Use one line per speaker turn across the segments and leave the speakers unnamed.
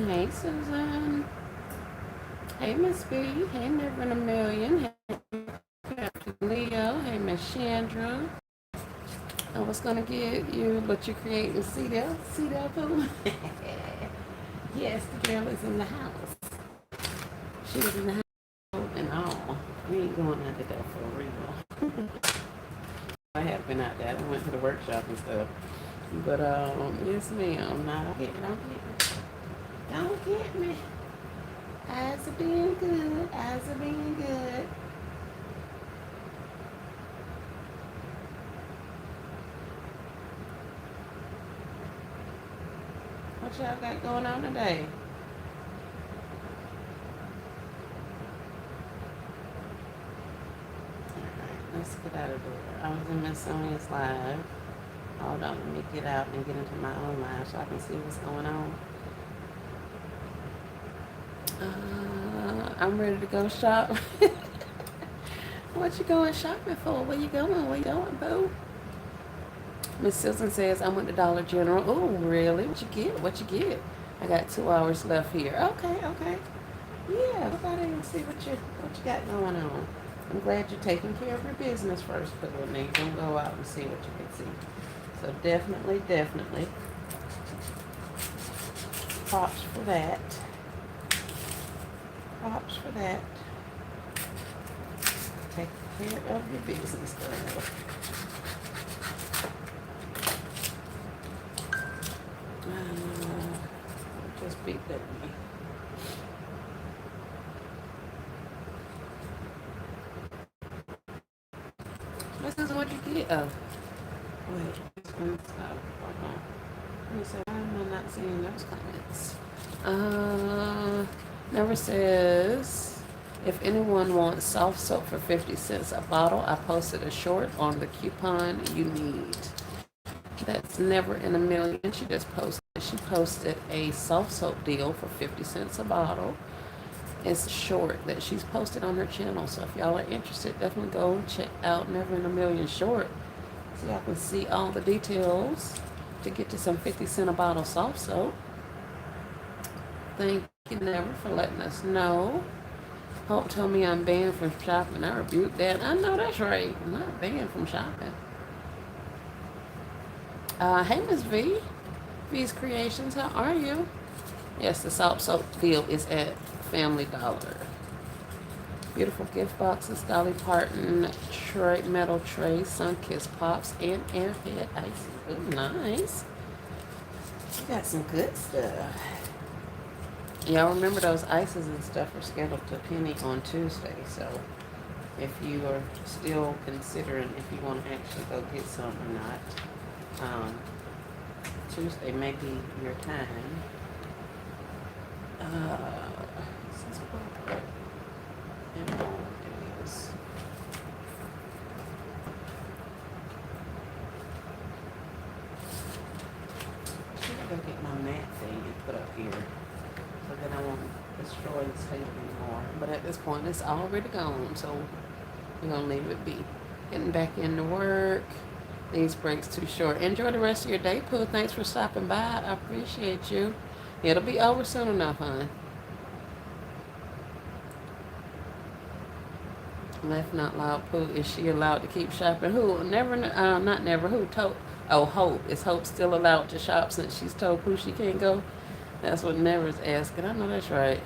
Hey, Susan. Hey, Miss B. Hey, Never in a Million. Hey, Captain Leo. Hey, Miss Chandra. I was gonna get you, but you're creating see that fool? Yes, the girl is in the house. She was in the house and all. We ain't going out there for real. I have been out there. I went to the workshop and stuff. But yes ma'am. Now don't get me. Eyes are being good. Eyes are being good. What y'all got going on today? Alright, let's get out of there. I was in Miss Sonia's live. Hold on, let me get out and get into my own live so I can see what's going on. I'm ready to go shop. What you going shopping for? Where you going? Where you going, boo? Miss Susan says I went to Dollar General. Oh, really? What you get? What you get? I got 2 hours left here. Okay, okay. Yeah, go out there and see what you got going on. I'm glad you're taking care of your business first, but then you don't go out and see what you can see. So definitely props for that. Props for that. Take care of your business, girl. Just beat that me. This is what you get. Oh, wait. This one's up. Hold on. Let me say, why am I not seeing those comments? Never says, if anyone wants soft soap for 50 cents a bottle, I posted a short on the coupon you need. That's Never in a Million. She posted a soft soap deal for 50 cents a bottle. It's short that she's posted on her channel. So if y'all are interested, definitely go check out Never in a Million short so y'all can see all the details to get to some 50 cent a bottle soft soap. Thank you, Never, for letting us know. Hope told me I'm banned from shopping. I rebuke that. I know that's right. I'm not banned from shopping. Hey, Miss V. V's Creations, how are you? Yes, the soft soap deal is at Family Dollar. Beautiful gift boxes, Dolly Parton metal tray, Sunkist Pops, and Airhead Ice. Ooh, nice. You got some good stuff. Y'all remember those ices and stuff are scheduled to Penny on Tuesday, so if you are still considering if you want to actually go get some or not, Tuesday may be your time. This is what it is. I should go get my mat thing and put up here. So then I won't destroy this table anymore. But at this point, it's already gone, so we're gonna leave it be. Getting back into work. These breaks too short. Enjoy the rest of your day, Pooh. Thanks for stopping by. I appreciate you. It'll be over soon enough, hon. Laugh not loud, Pooh. Is she allowed to keep shopping? Who? Never. Not never. Who told? Oh, Hope. Is Hope still allowed to shop since she's told Pooh she can't go? That's what Never's asking. I know that's right.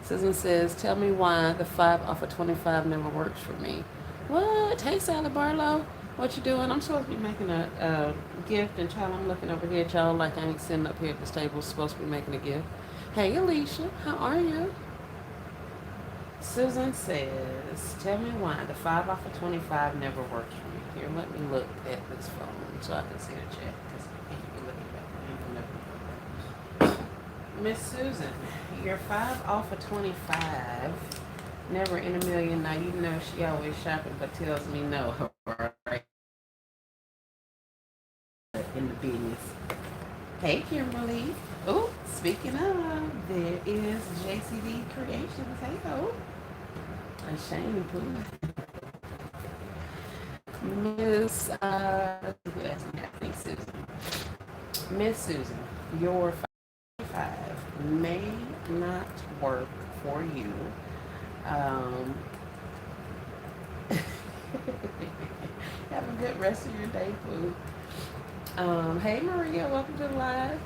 Susan says, tell me why the 5 off of 25 never works for me. What? Hey, Sally Barlow. What you doing? I'm supposed to be making a gift, and child, I'm looking over here, y'all, like I ain't sitting up here at this table. Supposed to be making a gift. Hey, Alicia. How are you? Susan says, tell me why the 5 off of 25 never works for me. Here, let me look at this phone so I can see the chat. Because I can't be looking back. Miss Susan, your 5 off of 25, Never in a Million. Now, you know she always shopping but tells me no, right? Hey, Kimberly. Oh, speaking of, there is JCD Creations. Hey, ho. A shame, too. Miss, who asked me? I think Susan. Miss Susan, your 5 may not work for you. Um, have a good rest of your day, Pooh. Hey, Maria, welcome to the live.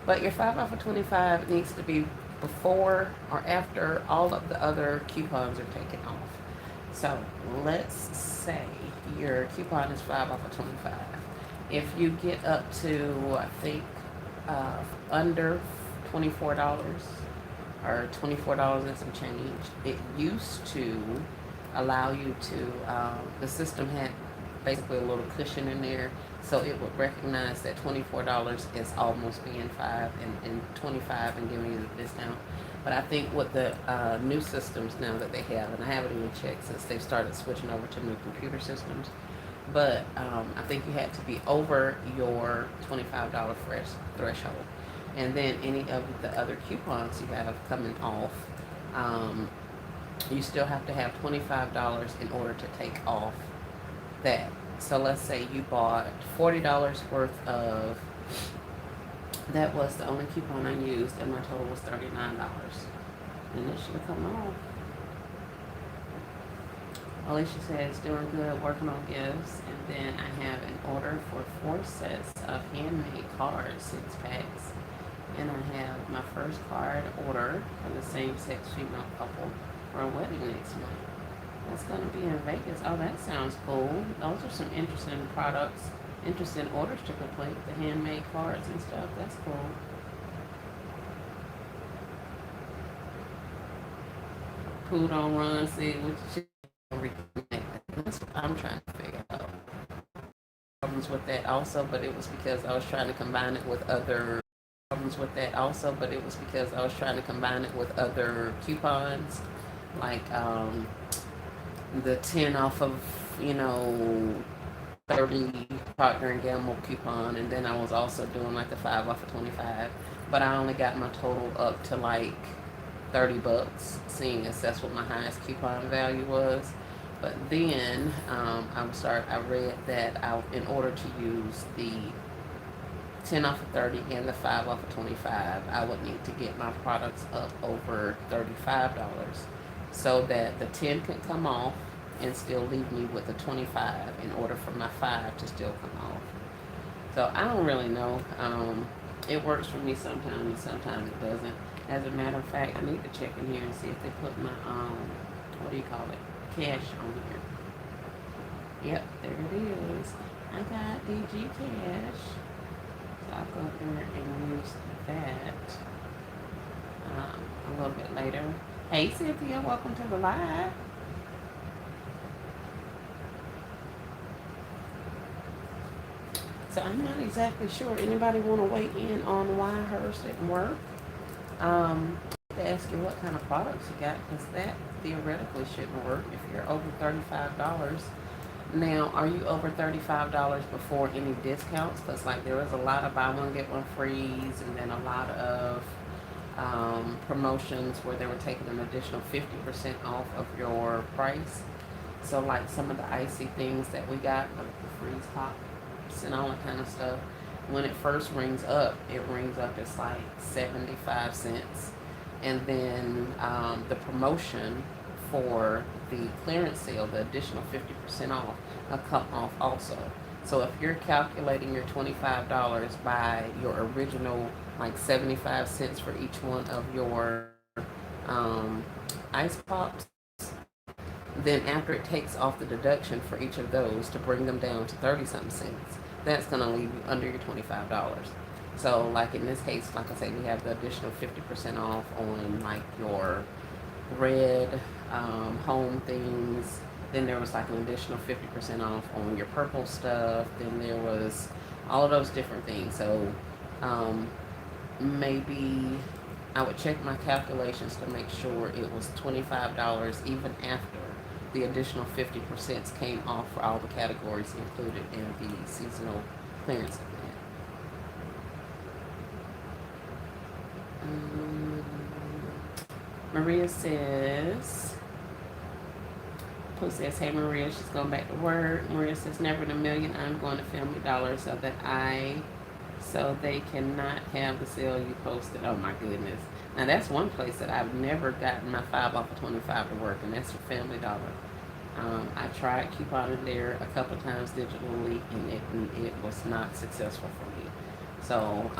But your 5 off of 25 needs to be before or after all of the other coupons are taken off. So let's say your coupon is 5 off of 25. If you get up to, I think, under $24 or $24 and some change, it used to allow you to, the system had basically a little cushion in there, so it would recognize that $24 is almost being 5 and 25 and giving you the discount. But I think with the new systems now that they have, and I haven't even checked since they've started switching over to new computer systems, but I think you had to be over your $25 threshold. And then any of the other coupons you have coming off, um, you still have to have $25 in order to take off that. So let's say you bought $40 worth of, that was the only coupon I used, and my total was $39. And it should have come off. Alicia says, doing good, working on gifts. And then I have an order for 4 sets of handmade cards, 6 packs. And I have my first card order for the same-sex female couple for a wedding next month. That's going to be in Vegas. Oh, that sounds cool. Those are some interesting products, interesting orders to complete. The handmade cards and stuff. That's cool. Pooh don't run, see what you that's what I'm trying to figure out. Problems with that also, but it was because I was trying to combine it with other problems with that also, but it was because I was trying to combine it with other coupons, like the 10 off of, 30 Procter and Gamble coupon, and then I was also doing like the 5 off of 25, but I only got my total up to like $30, seeing as that's what my highest coupon value was. But then I read that in order to use the 10 off of 30 and the 5 off of 25, I would need to get my products up over $35 so that the 10 can come off and still leave me with the 25 in order for my 5 to still come off. So I don't really know. It works for me sometimes and sometimes it doesn't. As a matter of fact, I need to check in here and see if they put my, what do you call it, cash on here. Yep, there it is. I got DG Cash. So I'll go there and use that a little bit later. Hey Cynthia, welcome to the live. So I'm not exactly sure. Anybody want to weigh in on why hers didn't work? To ask you what kind of products you got, because that theoretically shouldn't work if you're over $35. Now, are you over $35 before any discounts? Because like there was a lot of buy one get one frees, and then a lot of promotions where they were taking an additional 50% off of your price. So like some of the icy things that we got, like the freeze pops and all that kind of stuff, when it first rings up, it rings up as like 75 cents. And then the promotion for the clearance sale, the additional 50% off, will come off also. So if you're calculating your $25 by your original like 75 cents for each one of your ice pops, then after it takes off the deduction for each of those to bring them down to 30 something cents, that's going to leave you under your $25. So like in this case, like I said, we have the additional 50% off on like your red home things. Then there was like an additional 50% off on your purple stuff. Then there was all of those different things. So maybe I would check my calculations to make sure it was $25 even after the additional 50% came off for all the categories included in the seasonal clearance event. Um, Maria says, Pooh says, hey Maria, she's going back to work. Maria says, never in a million, I'm going to Family Dollar so they cannot have the sale you posted. Oh my goodness. Now that's one place that I've never gotten my 5 off of 25 to work, and that's for Family Dollar. I tried couponing there a couple times digitally, and it was not successful for me. So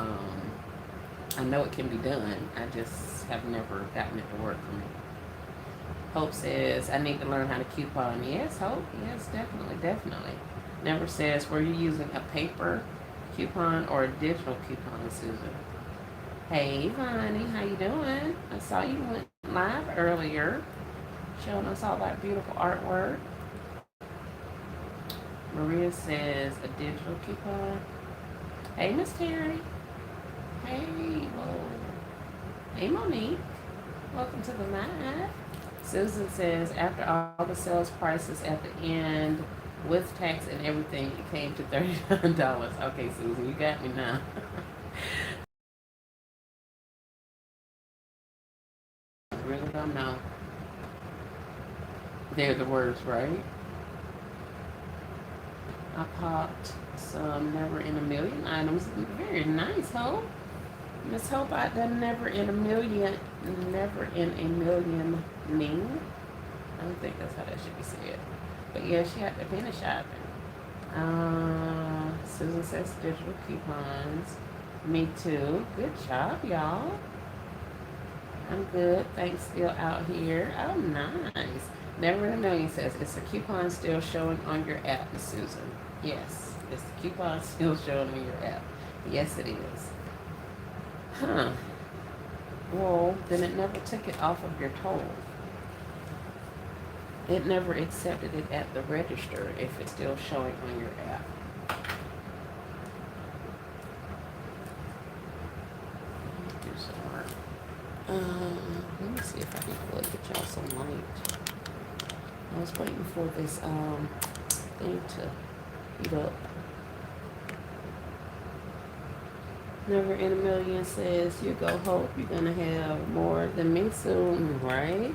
I know it can be done. I just have never gotten it to work for me. Hope says, I need to learn how to coupon. Yes, Hope. Yes, definitely, definitely. Never says, were you using a paper coupon or a digital coupon, Susan? Hey, honey, how you doing? I saw you went live earlier, showing us all that beautiful artwork. Maria says, a digital coupon. Hey, Miss Terry. Hey, whoa. Hey, Monique. Welcome to the live. Susan says, after all the sales prices at the end, with tax and everything, it came to $39. Okay, Susan, you got me now. I really don't know. They're the words, right? I popped some never in a million items. Very nice, Hope. Miss Hope, I done never in a million ning. I don't think that's how that should be said. But yeah, she had the penny shopping. Susan says digital coupons. Me too. Good job, y'all. I'm good. Thanks, still out here. Oh, nice. Never in a million says, is the coupon still showing on your app, Miss Susan? Yes. Is the coupon still showing on your app? Yes, it is. Huh. Well, then it never took it off of your total. It never accepted it at the register if it's still showing on your app. Do some work. Let me see if I can plug get y'all some light. I was waiting for this thing to heat up. Never in a million says, you go Hope, you're gonna have more than me soon, right?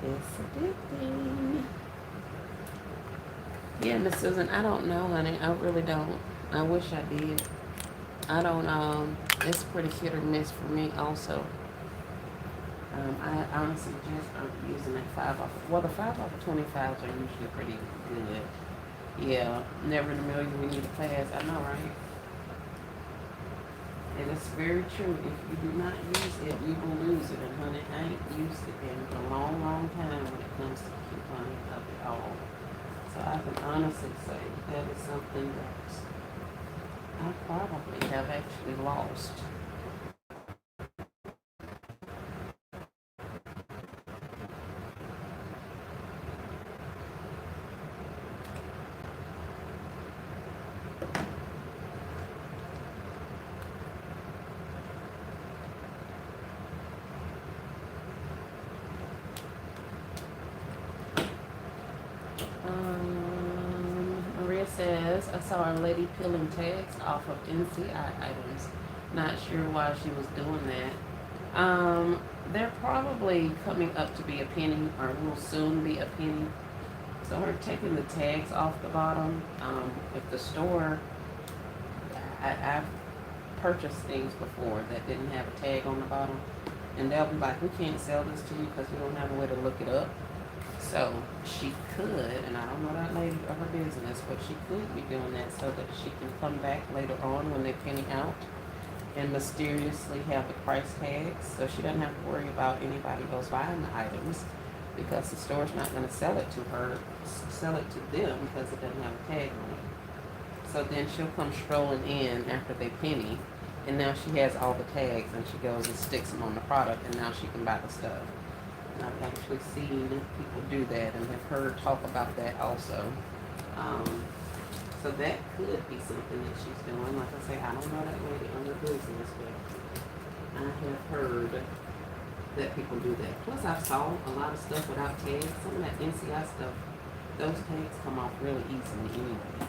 It's a good thing. Yeah, Miss Susan, I don't know, honey. I really don't. I wish I did. I don't, it's pretty hit or miss for me also. I honestly just aren't using that 5 off. Well, the 5 off of 25s are usually pretty good. Yeah, never in a million we need a pass. I know, right? And it's very true. If you do not use it, you will lose it. And honey, I ain't used it in a long, long time when it comes to couponing of it all. So I can honestly say that is something that I probably have actually lost. Maria says, I saw a lady peeling tags off of NCI items. Not sure why she was doing that. They're probably coming up to be a penny or will soon be a penny. So her taking the tags off the bottom, if the store, I've purchased things before that didn't have a tag on the bottom, and they'll be like, we can't sell this to you because we don't have a way to look it up. So she could, and I don't know that lady or her business, but she could be doing that so that she can come back later on when they penny out and mysteriously have the price tags, so she doesn't have to worry about anybody else buying the items because the store's not going to sell it to her, sell it to them because it doesn't have a tag on it. So then she'll come strolling in after they penny, and now she has all the tags, and she goes and sticks them on the product, and now she can buy the stuff. And I've actually seen people do that and have heard talk about that also. So that could be something that she's doing. Like I say, I don't know that lady on the business, but I have heard that people do that. Plus, I've saw a lot of stuff without tags. Some of that NCI stuff, those tags come off really easily anyway.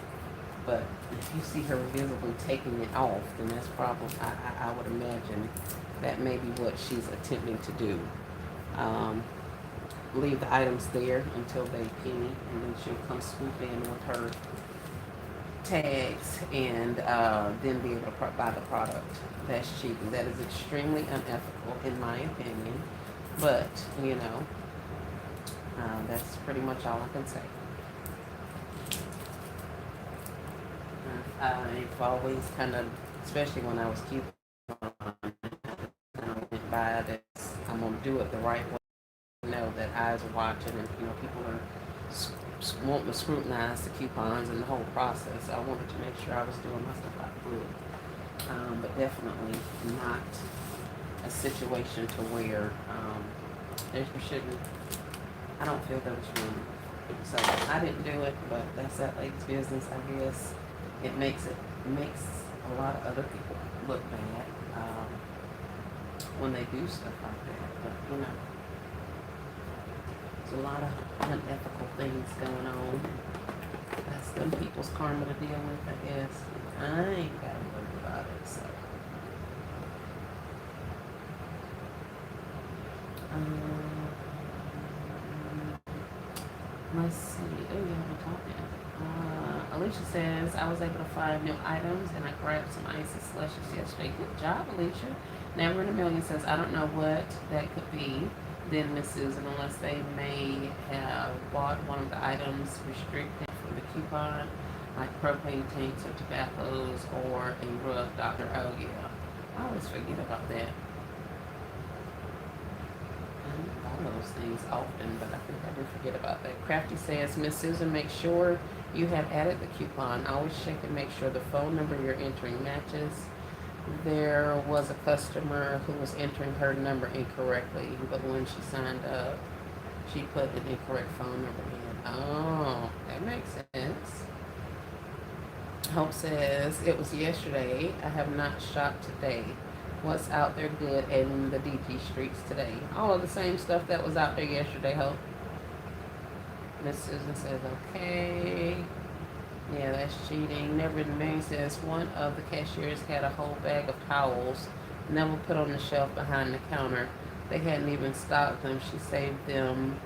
But if you see her visibly taking it off, then that's probably, I would imagine that may be what she's attempting to do. Um, Leave the items there until they penny, and then she'll come swoop in with her tags and then be able to buy the product that's cheap. And that is extremely unethical, in my opinion. But, that's pretty much all I can say. I've always kind of, especially when I was coupon, I went by this, I'm going to do it the right way. Know that eyes are watching, and people are wanting to scrutinize the coupons and the whole process. I wanted to make sure I was doing my stuff like good, but definitely not a situation to where there shouldn't. I don't feel there was room, so I didn't do it. But that's that lady's business, I guess. It makes a lot of other people look bad when they do stuff like that. But there's a lot of unethical things going on. That's them people's karma to deal with, I guess. I ain't got to worry about it, so. Let's see. Oh, yeah, we're talking. Alicia says, I was able to find new items and I grabbed some icy slushies yesterday. Good job, Alicia. Never in a Million says, I don't know what that could be. Then Miss Susan, unless they may have bought one of the items restricted from the coupon, like propane tanks or tobaccos or a rug doctor. Oh yeah, I always forget about that. I don't buy those things often, but I think I do forget about that. Crafty says, Miss Susan, make sure you have added the coupon. Always check and make sure the phone number you're entering matches. There was a customer who was entering her number incorrectly, but when she signed up, she put an incorrect phone number in. Oh, that makes sense. Hope says, it was yesterday. I have not shopped today. What's out there good in the DP streets today? All of the same stuff that was out there yesterday, Hope. Miss Susan says, okay. Yeah, that's cheating. Never in the Million says one of the cashiers had a whole bag of towels, never put on the shelf behind the counter. They hadn't even stocked them. She saved them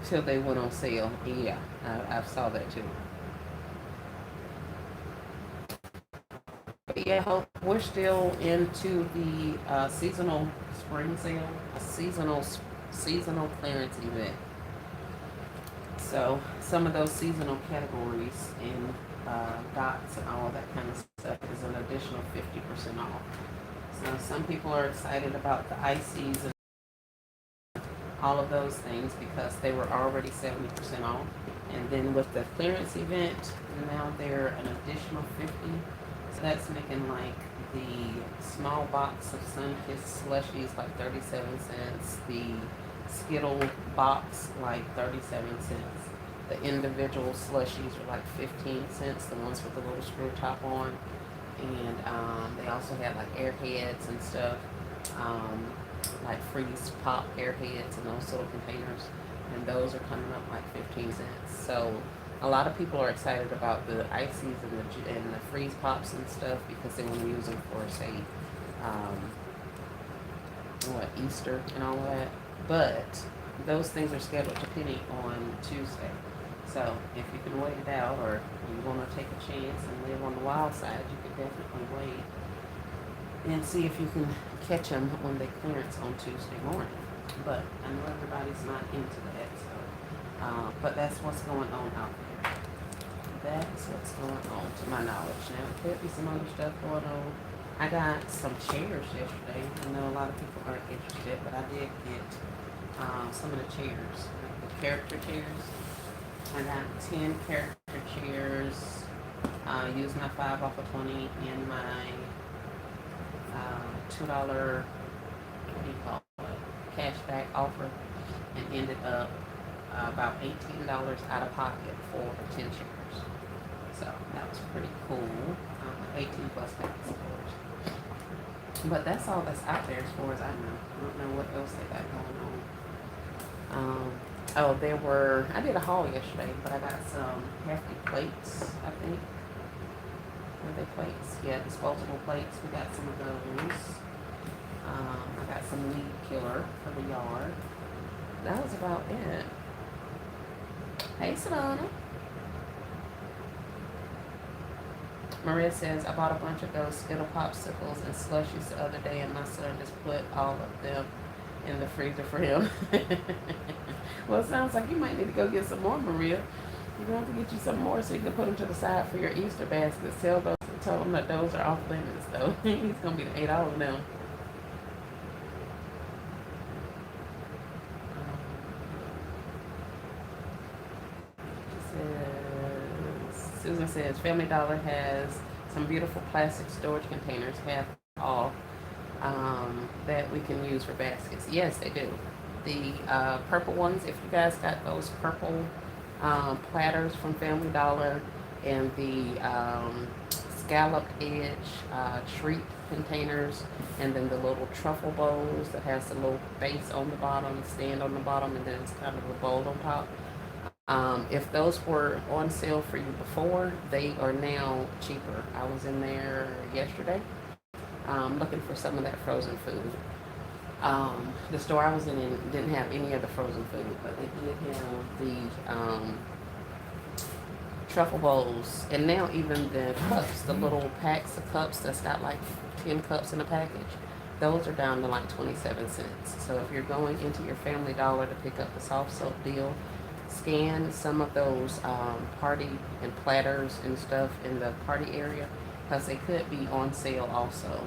till they went on sale. Yeah, I saw that too. But yeah, hope we're still into the seasonal spring sale, seasonal clearance event. So some of those seasonal categories in dots and all that kind of stuff is an additional 50% off. So some people are excited about the ices and all of those things because they were already 70% off. And then with the clearance event, now they're an additional 50. So that's making like the small box of Sunkist slushies like 37 cents. The Skittle box like 37 cents. The individual slushies are like 15 cents, the ones with the little screw top on. And they also had like airheads and stuff, like freeze pop airheads and those little containers. And those are coming up like 15 cents. So a lot of people are excited about the ices and the freeze pops and stuff because they want to use them for, say, Easter and all that. But those things are scheduled to penny on Tuesday. So if you can wait it out, or you want to take a chance and live on the wild side, you can definitely wait and see if you can catch them when they clearance on Tuesday morning. But I know everybody's not into that, so but that's what's going on out there. That's what's going on to my knowledge. Now there could be some other stuff going on. I got some chairs yesterday. I know a lot of people aren't interested, but I did get some of the chairs, like the character chairs. I got 10 character chairs. Used my 5 off of 20 in my $2, what do you call it, cashback offer, and ended up about $18 out of pocket for 10 chairs. So that was pretty cool. 18 plus tax, of course. But that's all that's out there as far as I know. I don't know what else they got going on. Oh, there were, I did a haul yesterday, but I got some hefty plates, I think. Were they plates? Yeah, disposable plates. We got some of those. I got some weed killer for the yard. That was about it. Hey, Sedona. Maria says, I bought a bunch of those Skittle popsicles and slushies the other day, and my son just put all of them in the freezer for him. Well, it sounds like you might need to go get some more, Maria. You're going to have to get you some more so you can put them to the side for your Easter basket. Tell them that those are off limits, though. He's going to be $8 now. Susan says, Family Dollar has some beautiful plastic storage containers, half off, that we can use for baskets. Yes, they do. The purple ones, if you guys got those purple platters from Family Dollar, and the scalloped edge treat containers, and then the little truffle bowls that has the little base on the bottom, stand on the bottom, and then it's kind of a bowl on top. If those were on sale for you before, they are now cheaper. I was in there yesterday looking for some of that frozen food. The store I was in didn't have any of the frozen food, but they did have the truffle bowls, and now even the cups, the little packs of cups that's got like 10 cups in a package, those are down to like 27 cents. So if you're going into your Family Dollar to pick up the soft soap deal, scan some of those party and platters and stuff in the party area, because they could be on sale also.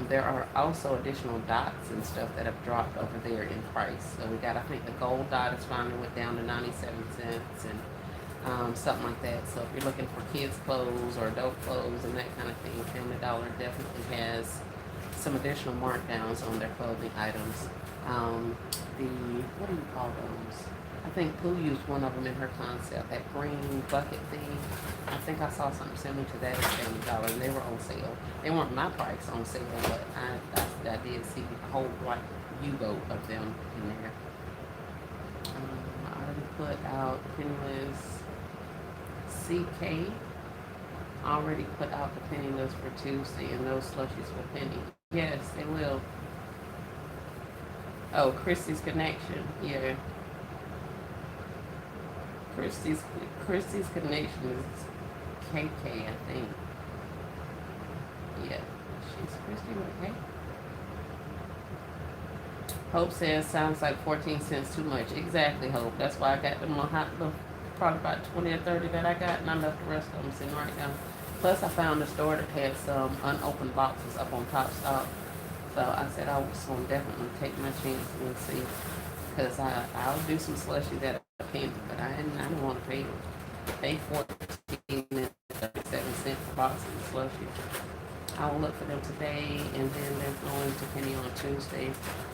There are also additional dots and stuff that have dropped over there in price. So we got, I think the gold dot has finally went down to 97 cents and something like that. So if you're looking for kids clothes or adult clothes and that kind of thing, Family Dollar definitely has some additional markdowns on their clothing items. What do you call those? I think Pooh used one of them in her concept, that green bucket thing. I think I saw something similar to that at Family Dollar, and they were on sale. They weren't my price on sale, but I did see a whole like U-boat of them in there. I already put out Penniless. CK already put out the penny list for Tuesday, and those slushies will penny. Yes, they will. Oh, Christy's Connection. Yeah. Christy's Connection is KK, I think. Yeah, she's Christy with a K. Hope says, sounds like 14 cents too much. Exactly, Hope. That's why I got them on hot, probably about 20 or 30 that I got, and I left the rest of them sitting right now. Plus, I found a store that had some unopened boxes up on Top Stock. So I said I was going to definitely take my chance and see. Because I'll do some slushies at a penny, but I didn't want to pay 14 and 37 cents for boxes of slushies. I will look for them today, and then they're going to Penny on Tuesday.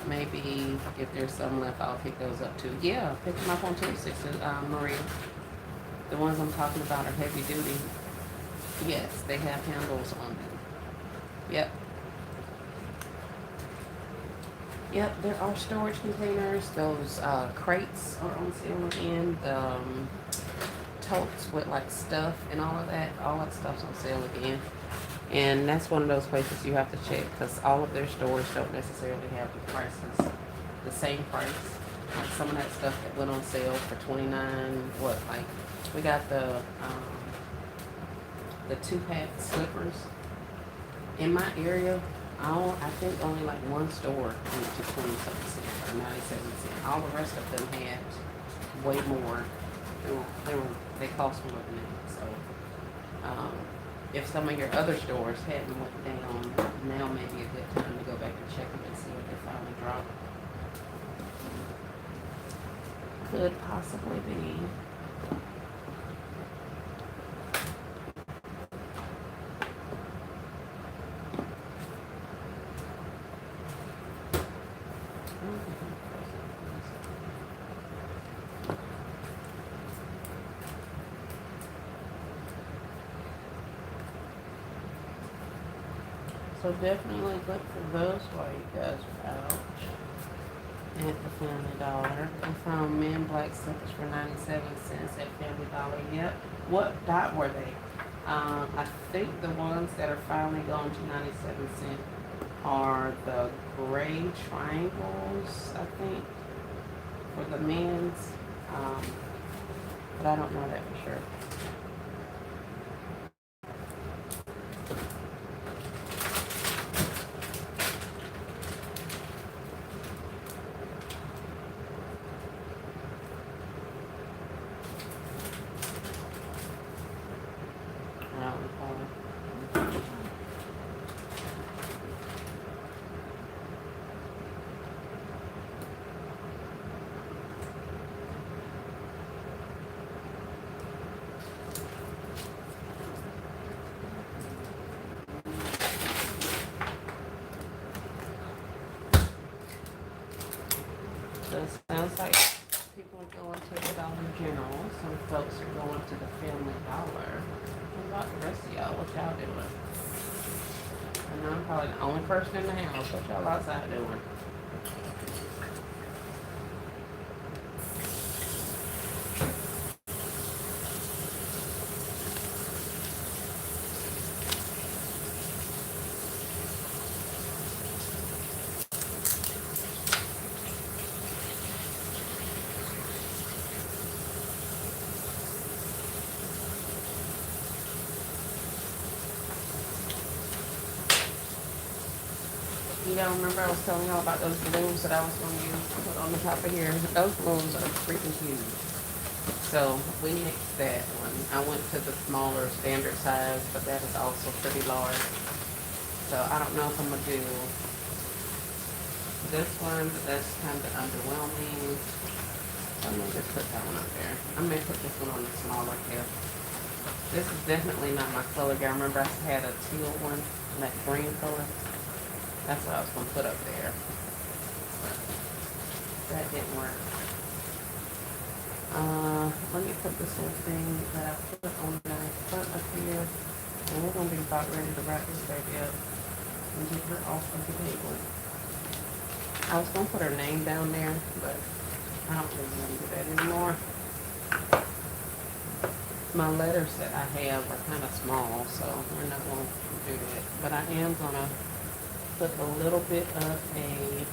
Maybe if there's some left, I'll pick those up too. Yeah, pick them up on Tuesday, Maria. The ones I'm talking about are heavy duty. Yes, they have handles on them. Yep. Yep, there are storage containers. Those crates are on sale again. The totes with like stuff and all of that. All that stuff's on sale again. And that's one of those places you have to check, because all of their stores don't necessarily have the prices, the same price. Like some of that stuff that went on sale for $29, we got the 2-pack slippers. In my area, I think only like one store went to 27 cents or 97 cents. All the rest of them had way more. They cost more than that. So, if some of your other stores hadn't went down, now may be a good time to go back and check them and see what they finally dropped. Could possibly be. So definitely look for those while you guys are out. at the Family Dollar. I found men black slippers for 97 cents at Family Dollar. Yep. What dot were they? I think the ones that are finally going to 97 cents are the gray triangles, I think, for the men's. Um, but I don't know that for sure. I don't recall. So it sounds like people are going to the Dollar General. Some folks are going to the Family Dollar. What about the rest of y'all? What y'all doing? I know I'm probably the only person in the house. What y'all outside doing? You don't remember I was telling y'all about those balloons that I was going to use to put on the top of here? Those balloons are freaking huge. So we nixed that one. I went to the smaller standard size, but that is also pretty large. So I don't know if I'm going to do this one, but that's kind of underwhelming. So I'm going to just put that one up there. I may put this one on the smaller scale. This is definitely not my color. I remember I had a teal one, that green color. That's what I was going to put up there. But that didn't work. Let me put this little thing that I put on the front up here. And we're going to be about ready to wrap this baby up and get her off of the table. I was going to put her name down there, but I don't really want to do that anymore. My letters that I have are kind of small, so we're not going to do that. But I am going to put a little bit of a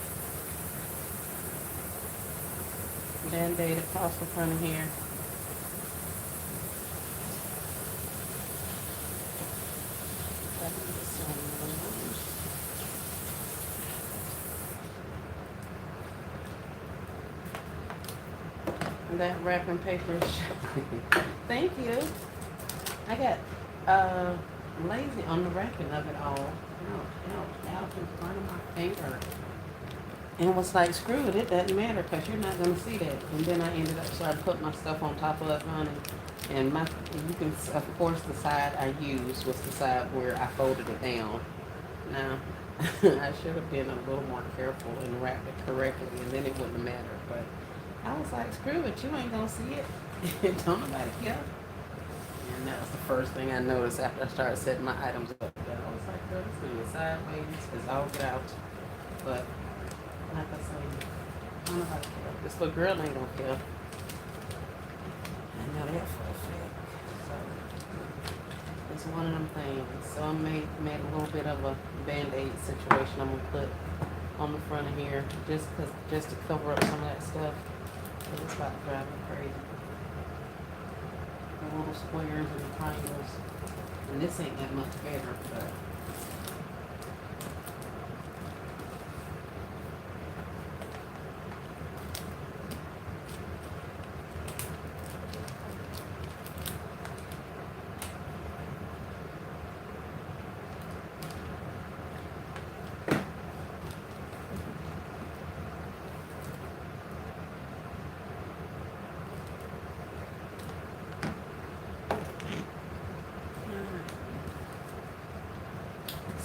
Band-Aid across the front of here. That wrapping paper is thank you. I got lazy on the wrapping of it all. Ouch in front of my finger. And was like, screw it, it doesn't matter because you're not going to see that. And then I ended up starting to put my stuff on top of it, honey. And you can, of course, the side I used was the side where I folded it down. Now, I should have been a little more careful and wrapped it correctly, and then it wouldn't have mattered. But I was like, screw it, you ain't going to see it. Don't nobody care. And that was the first thing I noticed after I started setting my items up. I was like, girl, this thing is sideways. It's all get out. But like I say, don't nobody care. This little girl ain't gonna care. I know that for a fact. So it's one of them things. So I made a little bit of a Band-Aid situation I'm gonna put on the front of here just to cover up some of that stuff. It's about to drive me crazy. The little squares and the triangles. And this ain't that much better, but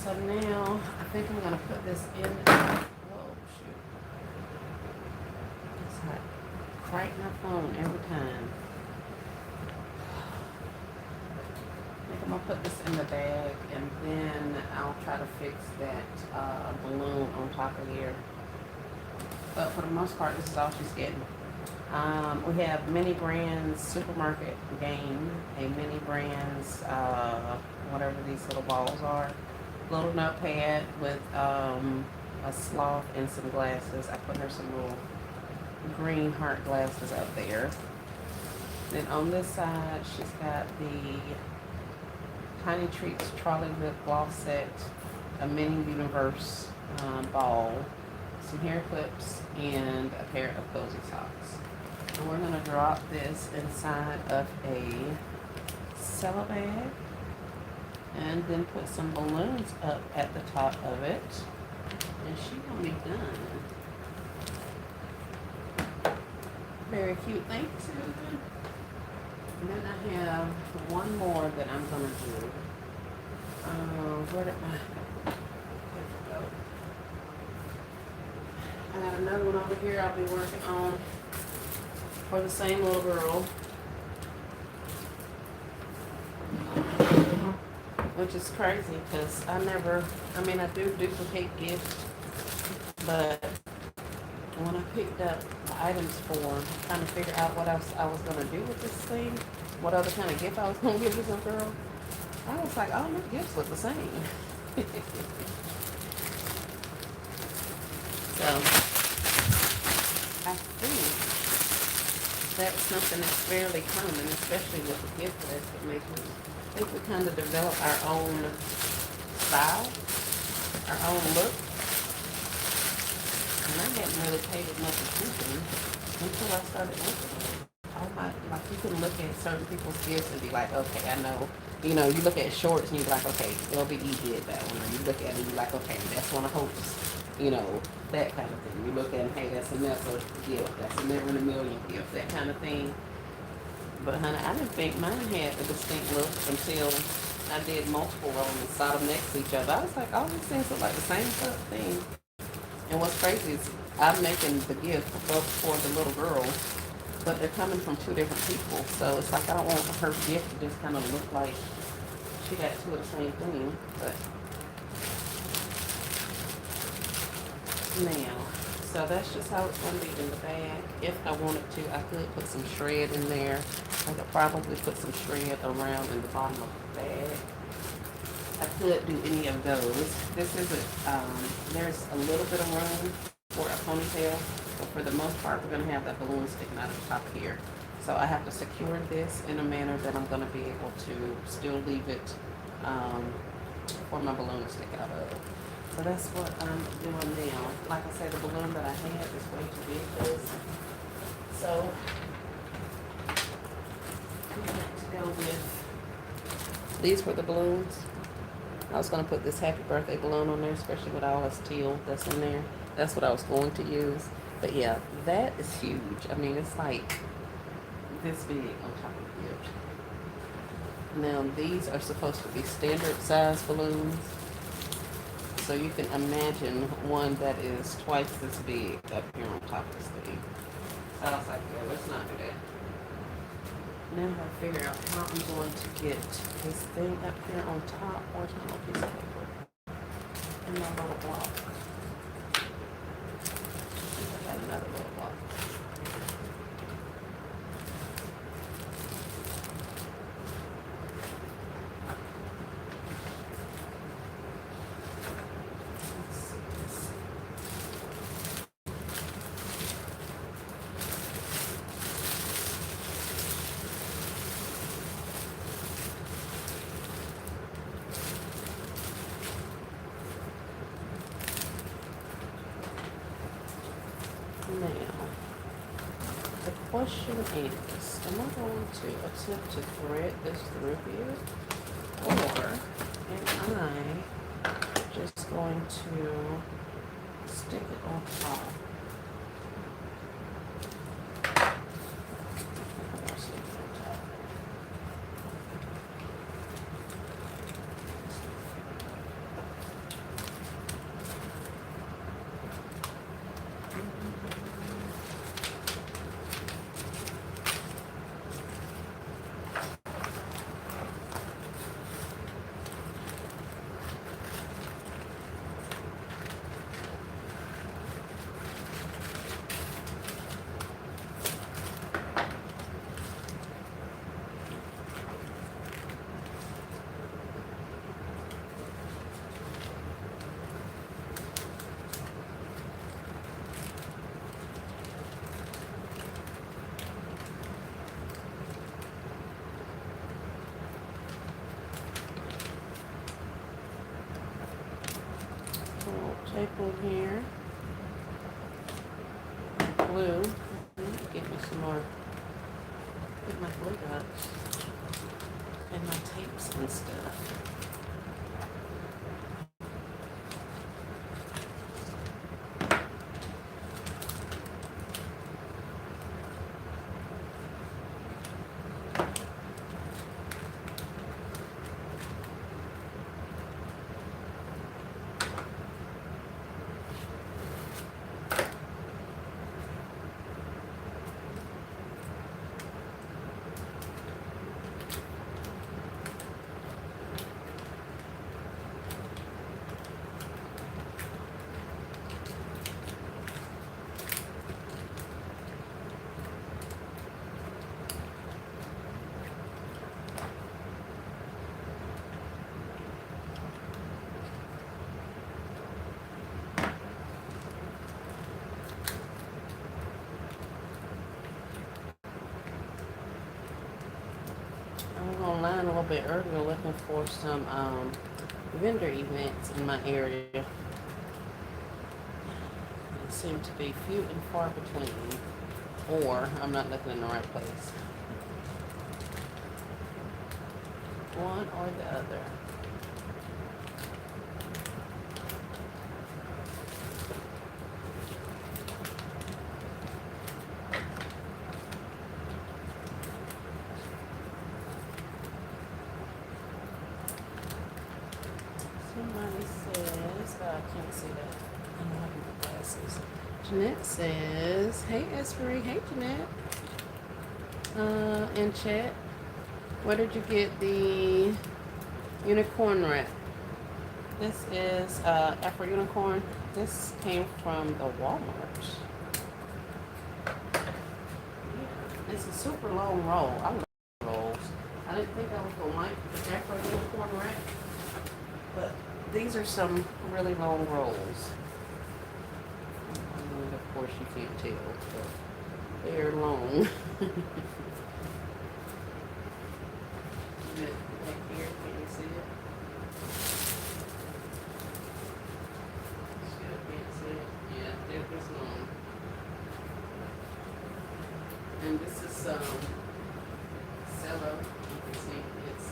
so now I think I'm gonna put this in. Whoa, shoot! It's like crack my phone every time. I think I'm gonna put this in the bag, and then I'll try to fix that balloon on top of here. but for the most part, this is all she's getting. We have Mini Brands Supermarket Game, a Mini Brands, whatever these little balls are. Little notepad with a sloth and some glasses. I put her some little green heart glasses up there. Then on this side, she's got the Tiny Treats Trolley Lip Gloss Set, a Mini Universe ball, some hair clips, and a pair of cozy socks. And we're going to drop this inside of a cello bag and then put some balloons up at the top of it. And she's going to be done. Very cute. Thank you, Susan. And then I have one more that I'm going to do. Where did my... There we go. I got another one over here I'll be working on for the same little girl. Which is crazy because I do duplicate gifts, but when I picked up the items for trying to figure out what else I was going to do with this thing, what other kind of gift I was going to give this little girl, I was like, all my gifts look the same. So, I think that's something that's fairly common, especially with the gift list that makes me think we kind of develop our own style, our own look. And I hadn't really paid it much attention until I started looking at it. Like you can look at certain people's gifts and be like, okay, I know. You know, you look at shorts and you're like, okay, LBE did that one. Or you look at it and you're like, okay, that's one of Hope's. You know, that kind of thing. You look at it, hey, that's a Nessa gift. That's a Never in a Million gift. That kind of thing. But honey, I didn't think mine had a distinct look until I did multiple of them and saw them next to each other. I was like, all these things look like the same thing. And what's crazy is I'm making the gift both for the little girl, but they're coming from two different people. So it's like I don't want her gift to just kind of look like she got two of the same thing. But now, so that's just how it's going to be in the bag. If I wanted to, I could put some shred in there. I could probably put some shred around in the bottom of the bag. I could do any of those. This isn't, there's a little bit of room for a ponytail, but for the most part, we're going to have that balloon sticking out of the top here. So I have to secure this in a manner that I'm going to be able to still leave it for my balloon to stick out of. So that's what I'm doing now. Like I said, the balloon that I had is way too big for this. So I'm going to go with, these were the balloons. I was going to put this happy birthday balloon on there, especially with all this teal that's in there. That's what I was going to use. But yeah, that is huge. I mean, it's like this big on top of the gift. Now, these are supposed to be standard size balloons. So you can imagine one that is twice this big up here on top of this thing. So I was like, yeah, let's not do that. Now I gotta figure out how I'm going to get this thing up here on top. Where's my little piece of paper? And my little block. I got another little block. Now, the question is, am I going to attempt to thread this through here, or am I just going to stick it on top? maple here. Glue. Get me some more. Get my glue dots and my tapes and stuff. I'm online a little bit earlier looking for some vendor events in my area. They seem to be few and far between, or I'm not looking in the right place. One or the other. Somebody says, oh, I can't see that. I don't have my glasses. Jeanette says, hey Espree, hey Jeanette. In chat, where did you get the unicorn wrap? This is Afro Unicorn. This came from the Walmart. Yeah. It's a super long roll. I love rolls. I didn't think I was going to like the Afro Unicorn wrap, but these are some really long rolls. And of course you can't tell, but they're long. Back here, can you see it? Still can't see it. Yeah, it was long. And this is cello. You can see it's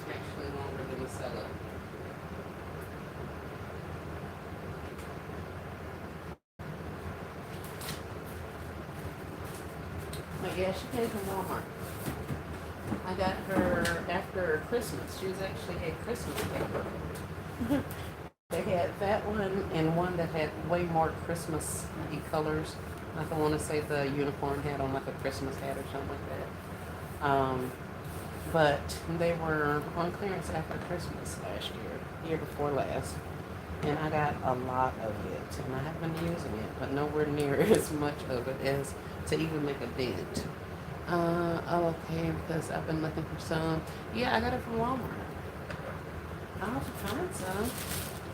actually longer than the cello. But yeah, she came from Walmart. I got her after Christmas. She was actually a Christmas paper. They had that one and one that had way more Christmas-y colors. Like I want to say the unicorn had on like a Christmas hat or something like that. But they were on clearance after Christmas last year before last. And I got a lot of it. And I have been using it, but nowhere near as much of it as to even make a dent. Okay, because I've been looking for some. Yeah, I got it from Walmart. I'll have to find some.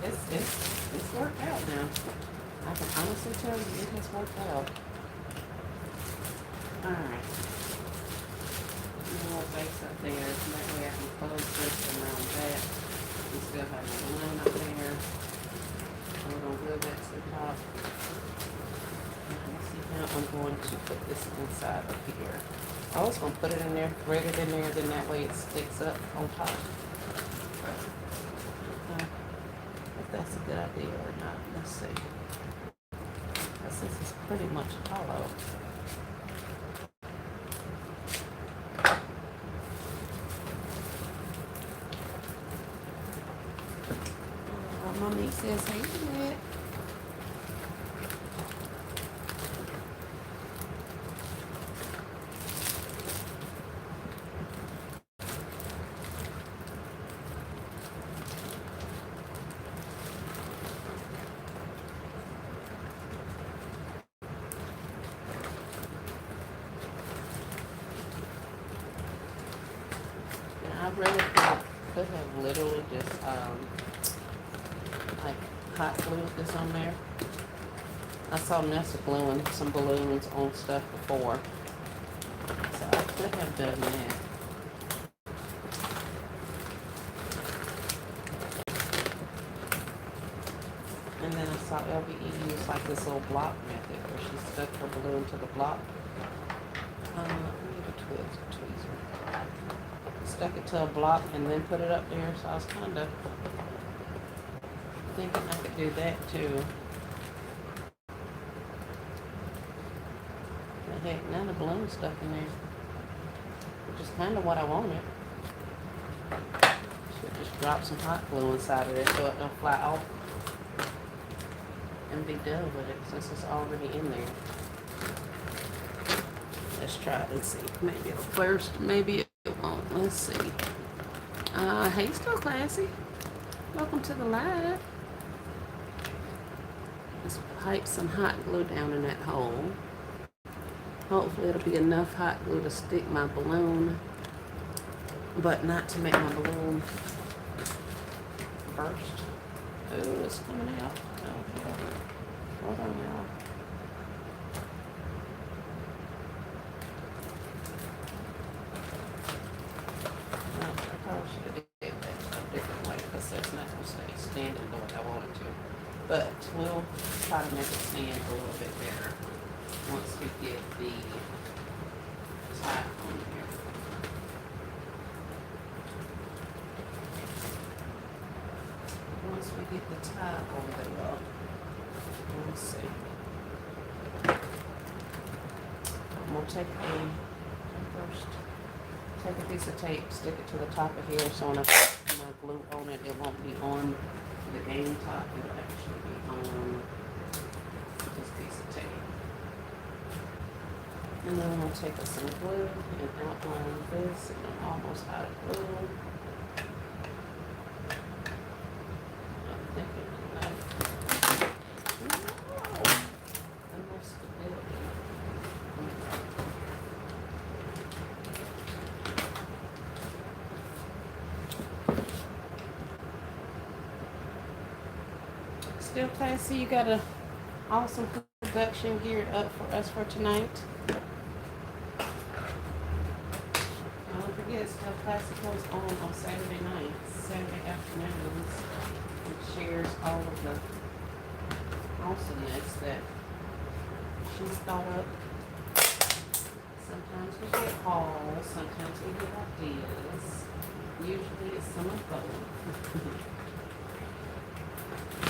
It's worked out now. I can honestly tell you it has worked out. Alright. More base up there. That way I can close this around that. We still have a line up there. I'm going to glue that to the top. Now I'm going to put this inside of here. I was going to put it in there, thread it in there, then that way it sticks up on top. If that's a good idea or not, let's see. Because this is pretty much hollow. Monique says, hey, Jeanette. I really could have literally just like hot glued this on there. I saw Nessa gluing some balloons on stuff before, so I could have done that. And saw LVE use like this little block method where she stuck her balloon to the block. Let me get a tweezer. Stuck it to a block and then put it up there. So I was kind of thinking I could do that too. But heck, now the balloon's stuck in there, which is kind of what I wanted. Should just drop some hot glue inside of it so it don't fly off and be done with it since it's already in there. Let's try it and see. Maybe it'll burst, maybe it won't. Let's see. Hey, Still Classy. Welcome to the live. Let's pipe some hot glue down in that hole. Hopefully it'll be enough hot glue to stick my balloon, but not to make my balloon burst. Oh, it's coming out. Okay. Hold on, y'all. I probably should have did that a different way because that's not going to stay standing the way I want it to. But we'll try to make it stand a little bit better once we get the tie on here. Once we get the tie on there, let's see. I'm going to take a piece of tape, stick it to the top of here so when I put my glue on it, it won't be on the game top. It'll actually be on this piece of tape. And then I'm going to take some glue and outline this, and I'm almost out of glue. I'm thinking like, enough stability. Still Classy, you got an awesome production geared up for us for tonight. Don't forget, Still Classy goes on Saturday nights, Saturday afternoons. It shares all of the awesomeness that she's thought up. Sometimes we get hauls, sometimes we get ideas. Usually it's some of both.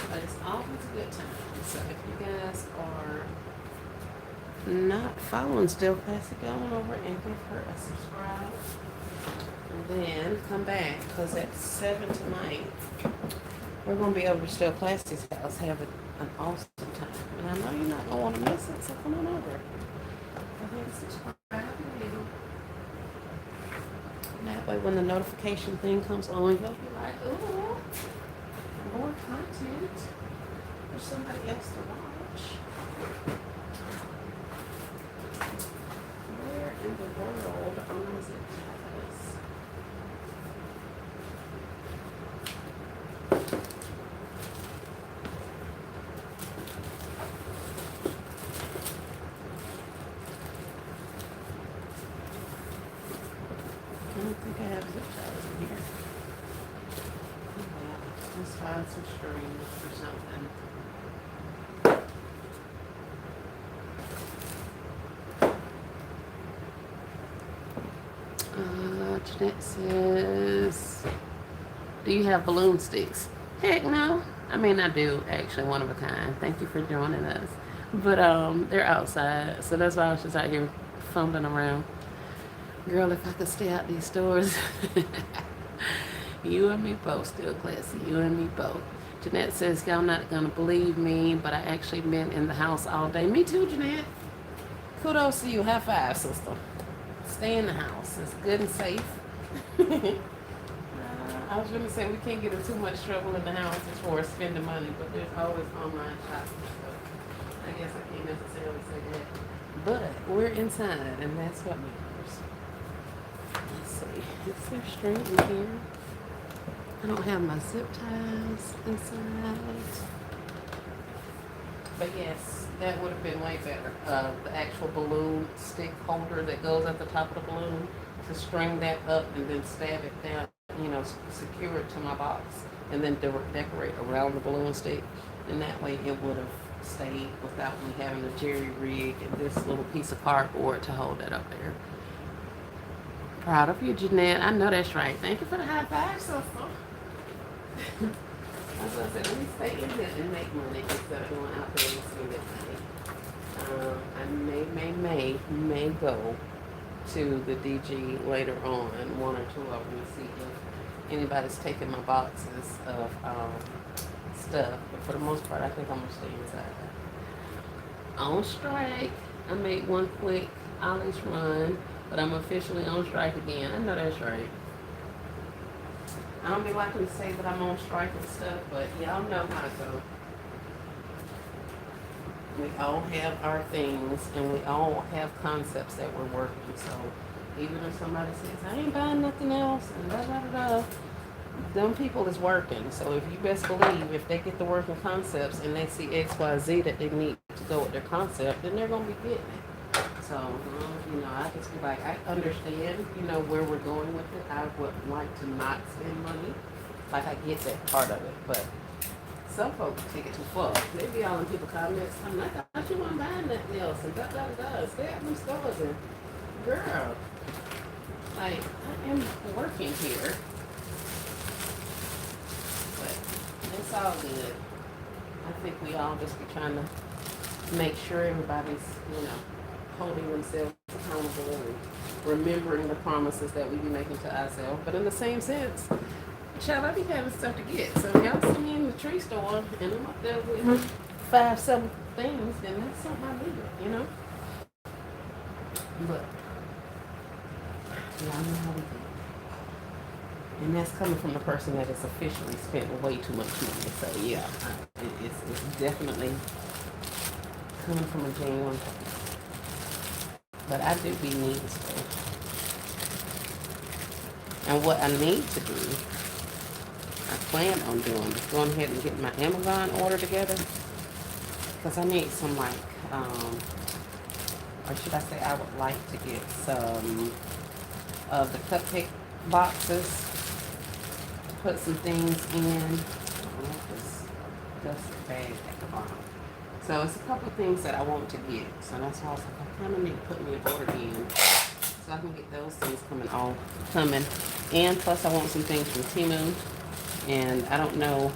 But it's always a good time. So if you guys are not following Still Classy, go on over and give her a subscribe. And then come back, because at 7 tonight, we're going to be over to Still Classy's house having an awesome time. And I know you're not going to want to miss it, so come on over. Go ahead and subscribe. And that way when the notification thing comes on, you'll be like, ooh, more content for somebody else to watch. Where in the world is it? I don't think I have zip ties in here. Let's find some string or something. Jeanette says, do you have balloon sticks? Heck no. I mean, I do, actually, one of a kind. Thank you for joining us. But they're outside, so that's why I was just out here fumbling around. Girl, if I could stay out these stores. You and me both, Still Classy. You and me both. Jeanette says, y'all not going to believe me, but I actually been in the house all day. Me too, Jeanette. Kudos to you. High five, sister. Stay in the house. It's good and safe. I was going to say we can't get in too much trouble in the house as far as spending money, but there's always online shopping. So I guess I can't necessarily say that. But we're inside, and that's what matters. Let's see. Is there string in here? I don't have my zip ties inside. But yes, that would have been way better. The actual balloon stick holder that goes at the top of the balloon, to string that up and then stab it down, you know, secure it to my box and then decorate around the balloon stick. And that way it would have stayed without me having a jerry rig and this little piece of cardboard to hold that up there. Proud of you, Jeanette. I know that's right. Thank you for the high five, sister. As I said, let me stay in here and make money instead of going out there and spending money. I may go to the DG later on, one or two of them, to see if anybody's taking my boxes of stuff. But for the most part, I think I'm gonna stay inside. On strike. I made one quick Ollie's run, but I'm officially on strike again. I know that's right. I don't be liking to say that I'm on strike and stuff, but y'all know how it goes. We all have our things, and we all have concepts that we're working. So even if somebody says, I ain't buying nothing else, and da da da da, them people is working. So if you best believe, if they get the working concepts and they see X, Y, Z that they need to go with their concept, then they're gonna be getting it. So I just be like, I understand, where we're going with it. I would like to not spend money. Like, I get that part of it, but some folks take it too far. They be all in people comments. I'm like, I thought you weren't buying nothing else, and da da da. Stay at them stores, and girl, like, I am working here, but it's all good. I think we all just be trying to make sure everybody's, holding themselves accountable and remembering the promises that we be making to ourselves. But in the same sense, child, I be having stuff to get. So if y'all see me in the tree store and I'm up there with 5, 7 things, then that's something I need, But y'all know how we do. And that's coming from the person that has officially spent way too much money. So yeah, it's definitely coming from a genuine place. But I do be needing stuff. And what I need to do, I plan on doing, is going ahead and getting my Amazon order together. Because I need some or should I say I would like to get some of the cupcake boxes. Put some things in. I don't know if this dusty bag at the bottom. So it's a couple of things that I want to get. So that's why I was like, I kind of need to put me an order in so I can get those things coming. And plus I want some things from Temu. And I don't know,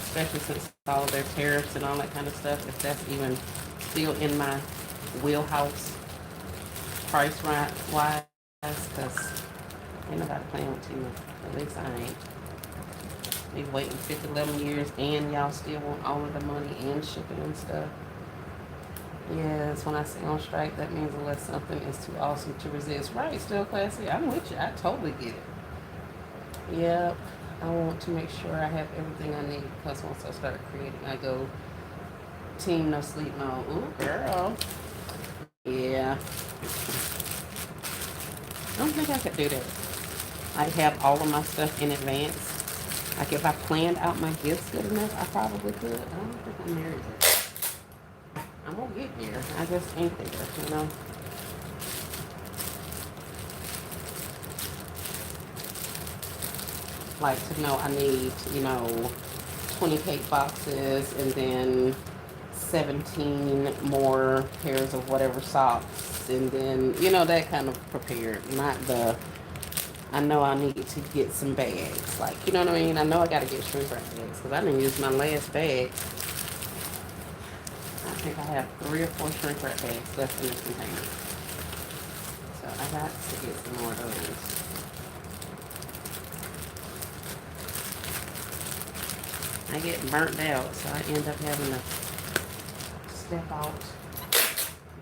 especially since all of their tariffs and all that kind of stuff, if that's even still in my wheelhouse price wise, because ain't nobody playing with Temu. At least I ain't. We've waiting 11 years and y'all still want all of the money and shipping and stuff. Yes, when I say on strike, that means unless something is too awesome to resist. Right, still classy. I'm with you. I totally get it. Yep. I want to make sure I have everything I need, because once I start creating, I go team no sleep mode. Ooh, girl. Yeah. I don't think I could do that. I have all of my stuff in advance. Like, if I planned out my gifts good enough, I probably could. I don't think I'm married yet. I'm gonna get there. I just ain't there, Like, to know I need, 20 cake boxes and then 17 more pairs of whatever socks. And then, that kind of prepared. Not the, I know I need to get some bags. Like, you know what I mean? I know I got to get shrink wrap bags because I didn't use my last bag. I think I have 3 or 4 shrink wrap bags left in this container. So I got to get some more of those. I get burnt out, so I end up having to step out,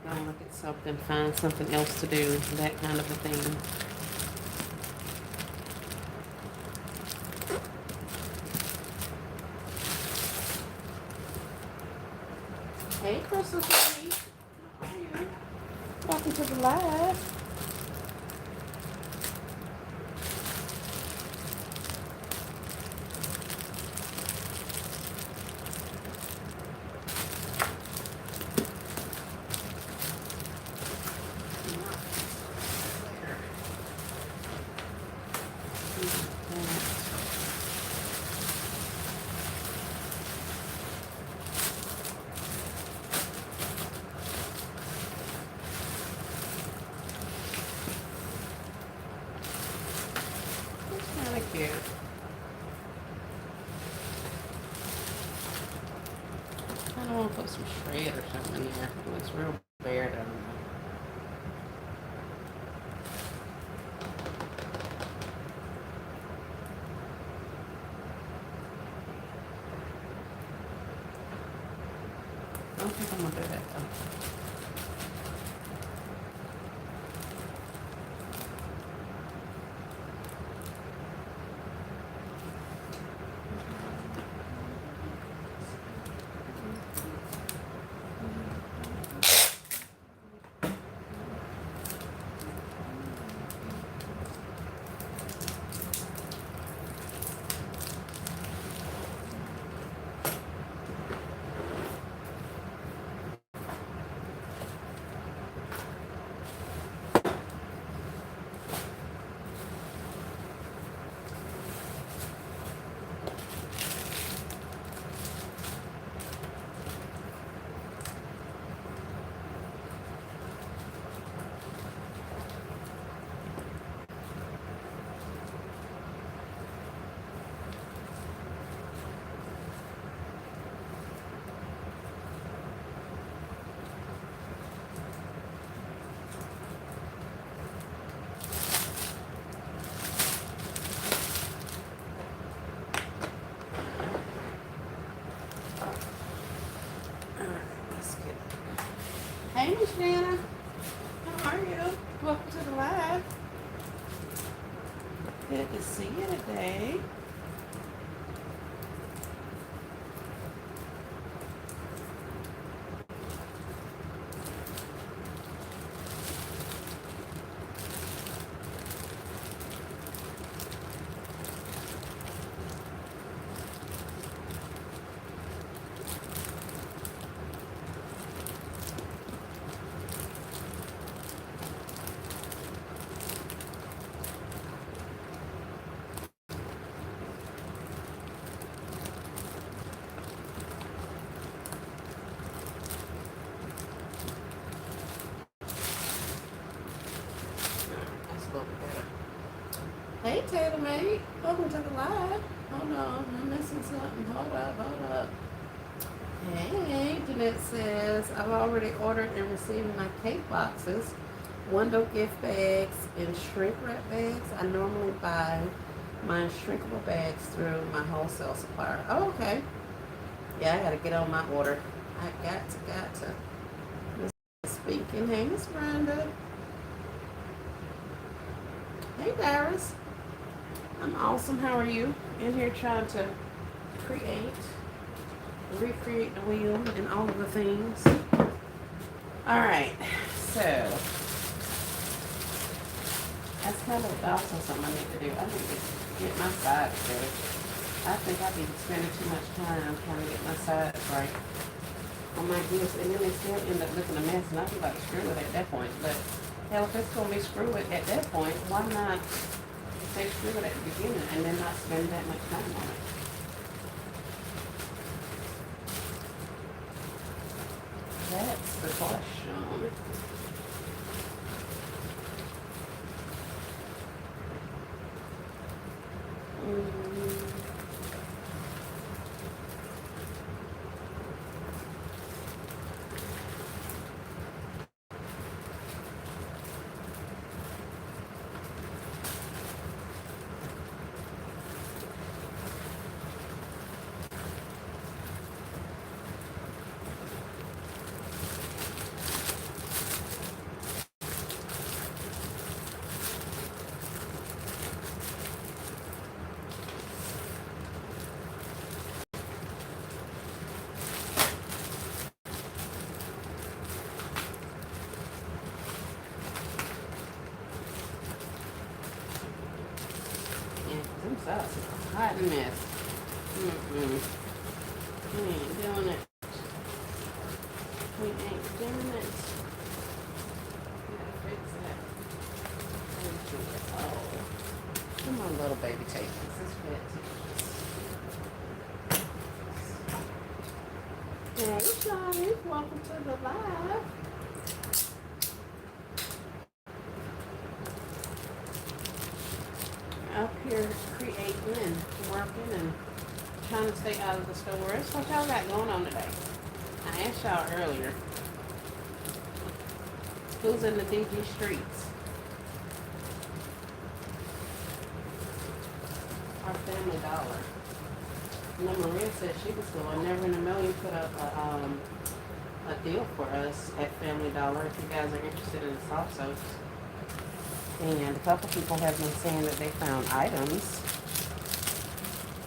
go look at something, find something else to do, that kind of a thing. Hey, Crystal Sweet. How are you? Welcome to the live. cute. I don't want to put some shred or something in there. It looks real bare down there. I don't think I'm gonna do that though. Hey, Miss Jana. How are you? Welcome to the live. Good to see you today. That's a little better. Hey, Taylor Mate. Welcome to the live. Hold on. I'm missing something. Hold up. Hey, Jeanette says, I've already ordered and received my cake boxes, Wando gift bags, and shrink wrap bags. I normally buy my shrinkable bags through my wholesale supplier. Oh, okay. Yeah, I gotta get on my order. I got to. Miss Speaking. Hey, Miss Brenda. Hey, Darius. I'm awesome. How are you? In here trying to recreate the wheel and all of the things. All right, so that's kind of also something I need to do. I need to get my sides straight. I think I've been spending too much time trying to get my sides right. Oh my goodness, and then they still end up looking a mess, and I'd be like, screw it at that point. But hell, if it's gonna be screw it at that point, why not say screw it at the beginning and then not spend that much time on it? That's the question. Them sauce is hot and mess. We ain't doing it. We ain't doing it. We gotta fix that. Oh, come on, little baby, take this. This fit. Hey, Johnny, welcome to the live. Up here creating and working and trying to stay out of the store. That's what y'all got going on today. I asked y'all earlier, who's in the DG streets? Our Family Dollar. And then Maria said she was going. Never in a million put up a deal for us at Family Dollar if you guys are interested in the soft soaps. And a couple people have been saying that they found items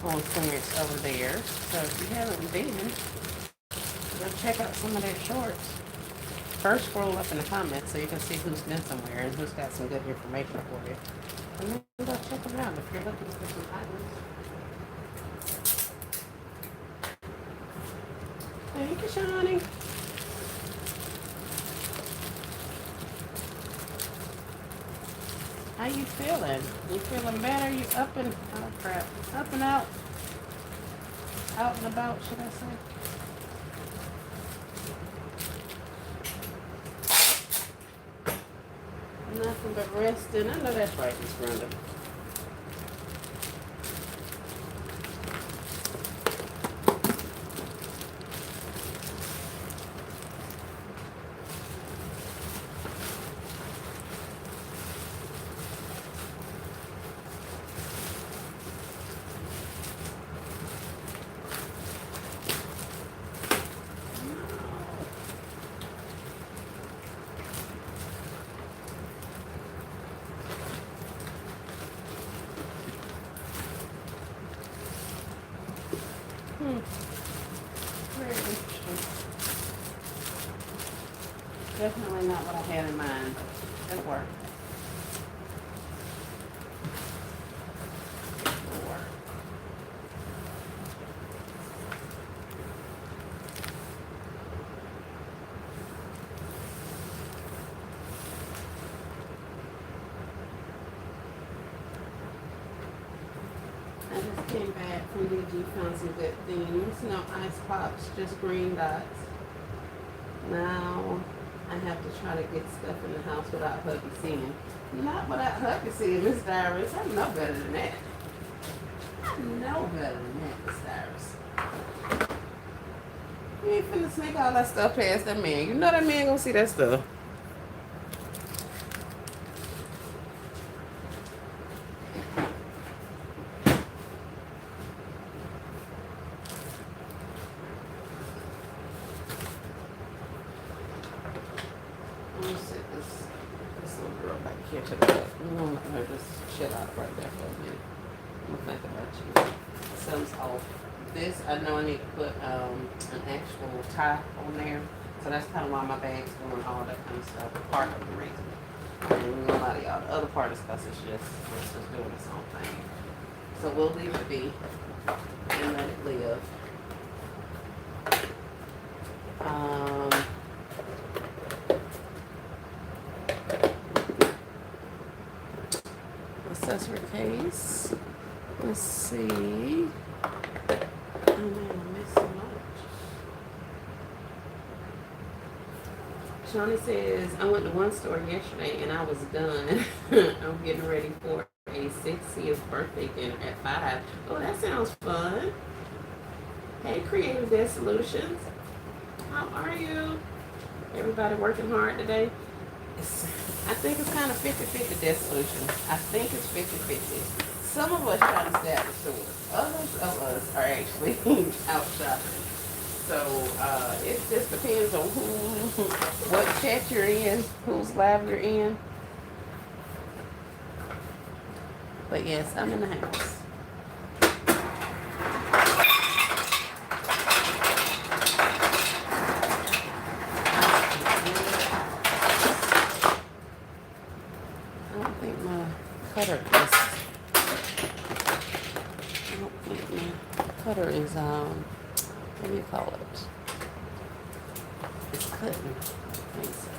on clearance over there. So if you haven't been, go check out some of their shorts. First, scroll up in the comments so you can see who's been somewhere and who's got some good information for you. And then go check them out if you're looking for some items. Thank you, Shawnee. How you feeling? You feeling better? You up and, oh crap, up and out? Out and about, should I say? Nothing but resting. I know that's right, Miss Brenda. Very interesting. Definitely not what I had in mind. It'll work. It'll work. I just came back from DG, found some good things. No ice pops, just green dots. Now I have to try to get stuff in the house without hubby seeing. Not without hubby seeing, Miss Dyrus. I know better than that. I know better than that, Miss Dyrus. You ain't finna sneak all that stuff past that man. You know that man gonna see that stuff. I'm gonna sit this little girl back here to the back. I'm gonna let her just chill out right there for a minute. I'm gonna think about you. Something's off. This, I know I need to put an actual tie on there. So that's kind of why my bag's doing all that kind of stuff. Part of the reason. And a lot of y'all, the other part is because it's just doing its own thing. So we'll leave it be and let it live. Accessory case. Let's see. Oh man, I missed so much. Shawnee says, I went to one store yesterday and I was done. I'm getting ready for a 60th birthday dinner at 5. Oh, that sounds fun. Hey, Creative Dead Solutions. How are you? Everybody working hard today? I think it's kind of 50-50 Dead Solutions. I think it's 50-50. Some of us try to stay at the store. Others of us are actually out shopping. So it just depends on what chat you're in, whose live you're in. But yes, I'm in the house. I don't think my cutter is what do you call it? It's cutting. I think so.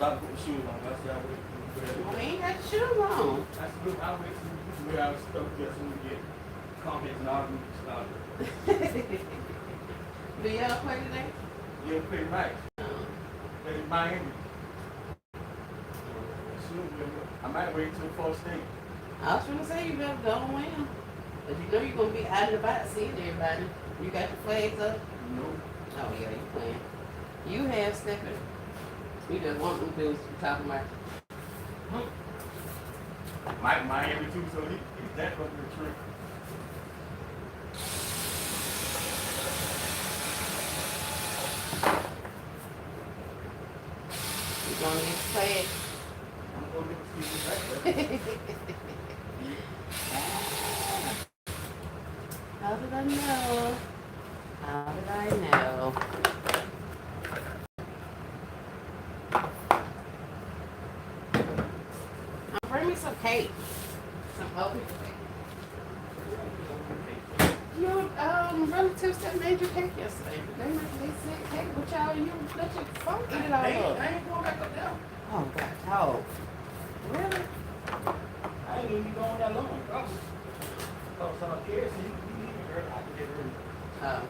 stop putting shoes on. I said I wait till
Well, we ain't got the shoes on.
I said, look, I'll wait till you wear out stuff just when we get comments and all the stuff.
Do y'all play today?
Yeah, pretty much.
No.
Play Miami. I might wait till the first thing.
I was gonna say you better go and win. But you know you're gonna be out and about seeing everybody. You got your flags up?
No.
Oh yeah, you playing. You have snippet. You just want them bills to be talking about.
Miami too, so he's that up the tree.
You gonna get flags?
I'm gonna get the season back there.
How did I know? How did I know? Bring me some cake. Some open cake. Your relatives that made your cake yesterday. They sent cake with y'all and you let your phone eat it all up.
I ain't going back up there.
Oh, God. Oh. Really?
I ain't even going that long. Oh, so I care, so you even heard I can get rid of it.
Oh.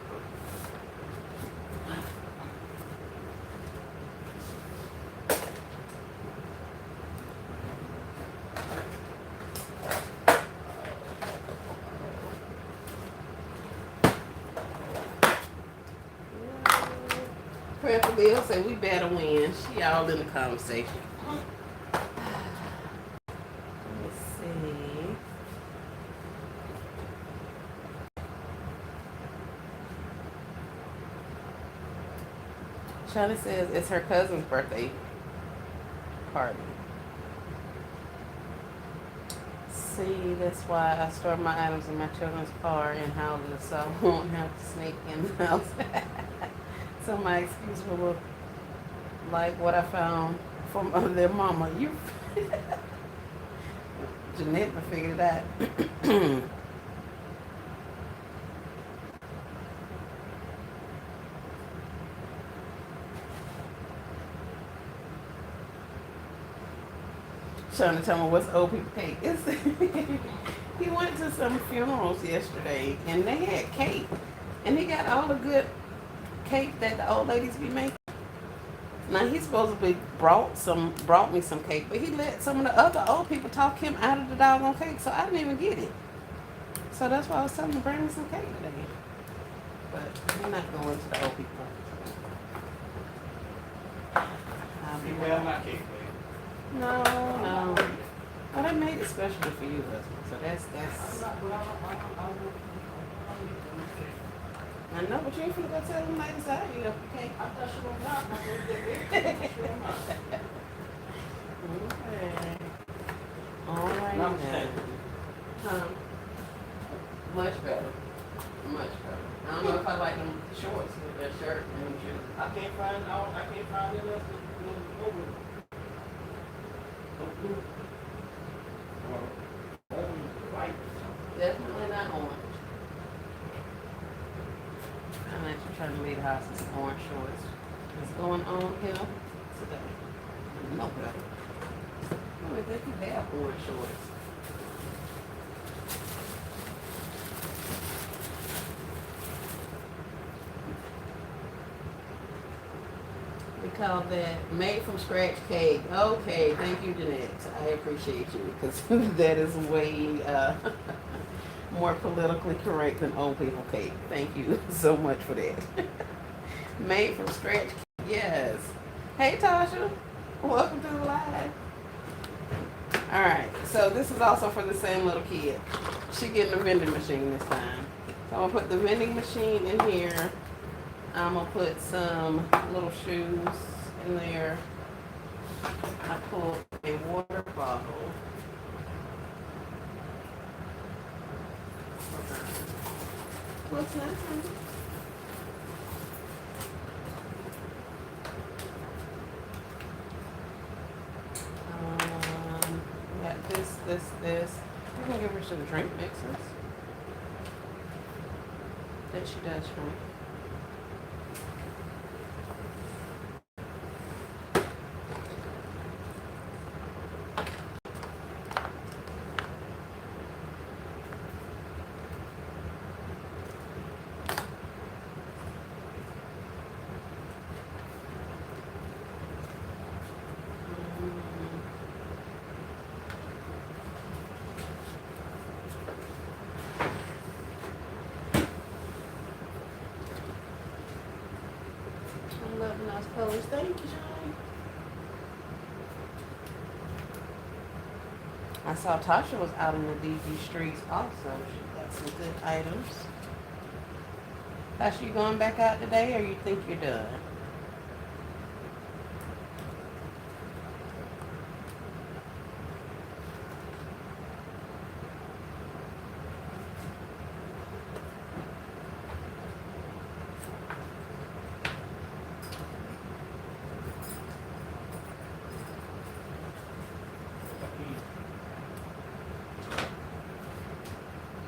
Prayerful Bill said we better win. She all in the conversation. Let's see. Shawty says it's her cousin's birthday party. See, that's why I store my items in my children's car and houses so I won't have to sneak in the house. So my excuse will look like what I found from their mama. You, Jeanette, figured it out. Trying to tell me what's old people cake. He went to some funerals yesterday and they had cake. And he got all the good cake that the old ladies be making. Now he's supposed to be brought me some cake, but he let some of the other old people talk him out of the doggone cake, so I didn't even get it. So that's why I was telling him to bring me some cake today. But we're not going to the old people.
You wear my cake, baby.
No. Oh, they made it specially for you, husband. So that's. I know, but you ain't finna go tell them ladies out you up your cake.
I thought she was not. I was there.
Okay. All right
Not
then. Much better. Much better. I don't know if I like them shorts with that shirt and them shoes.
I can't find it else to go with it.
Definitely not orange. I'm actually trying to leave the house in some orange shorts. What's going on here today? No better. Oh, they could have orange shorts. We call that made from scratch cake. Okay, thank you, Jeanette. I appreciate you because that is way more politically correct than old people cake. Thank you so much for that. Made from scratch cake. Yes. Hey, Tasha. Welcome to the live. All right. So this is also for the same little kid. She getting a vending machine this time. So I'm gonna put the vending machine in here. I'm gonna put some little shoes in there. I pulled a water bottle. What's that? We got this. You can give her some drink mixes. That she does drink. nice colors. Thank you, Shane. I saw Tasha was out on the DV streets also. She got some good items. Tasha, you going back out today or you think you're done?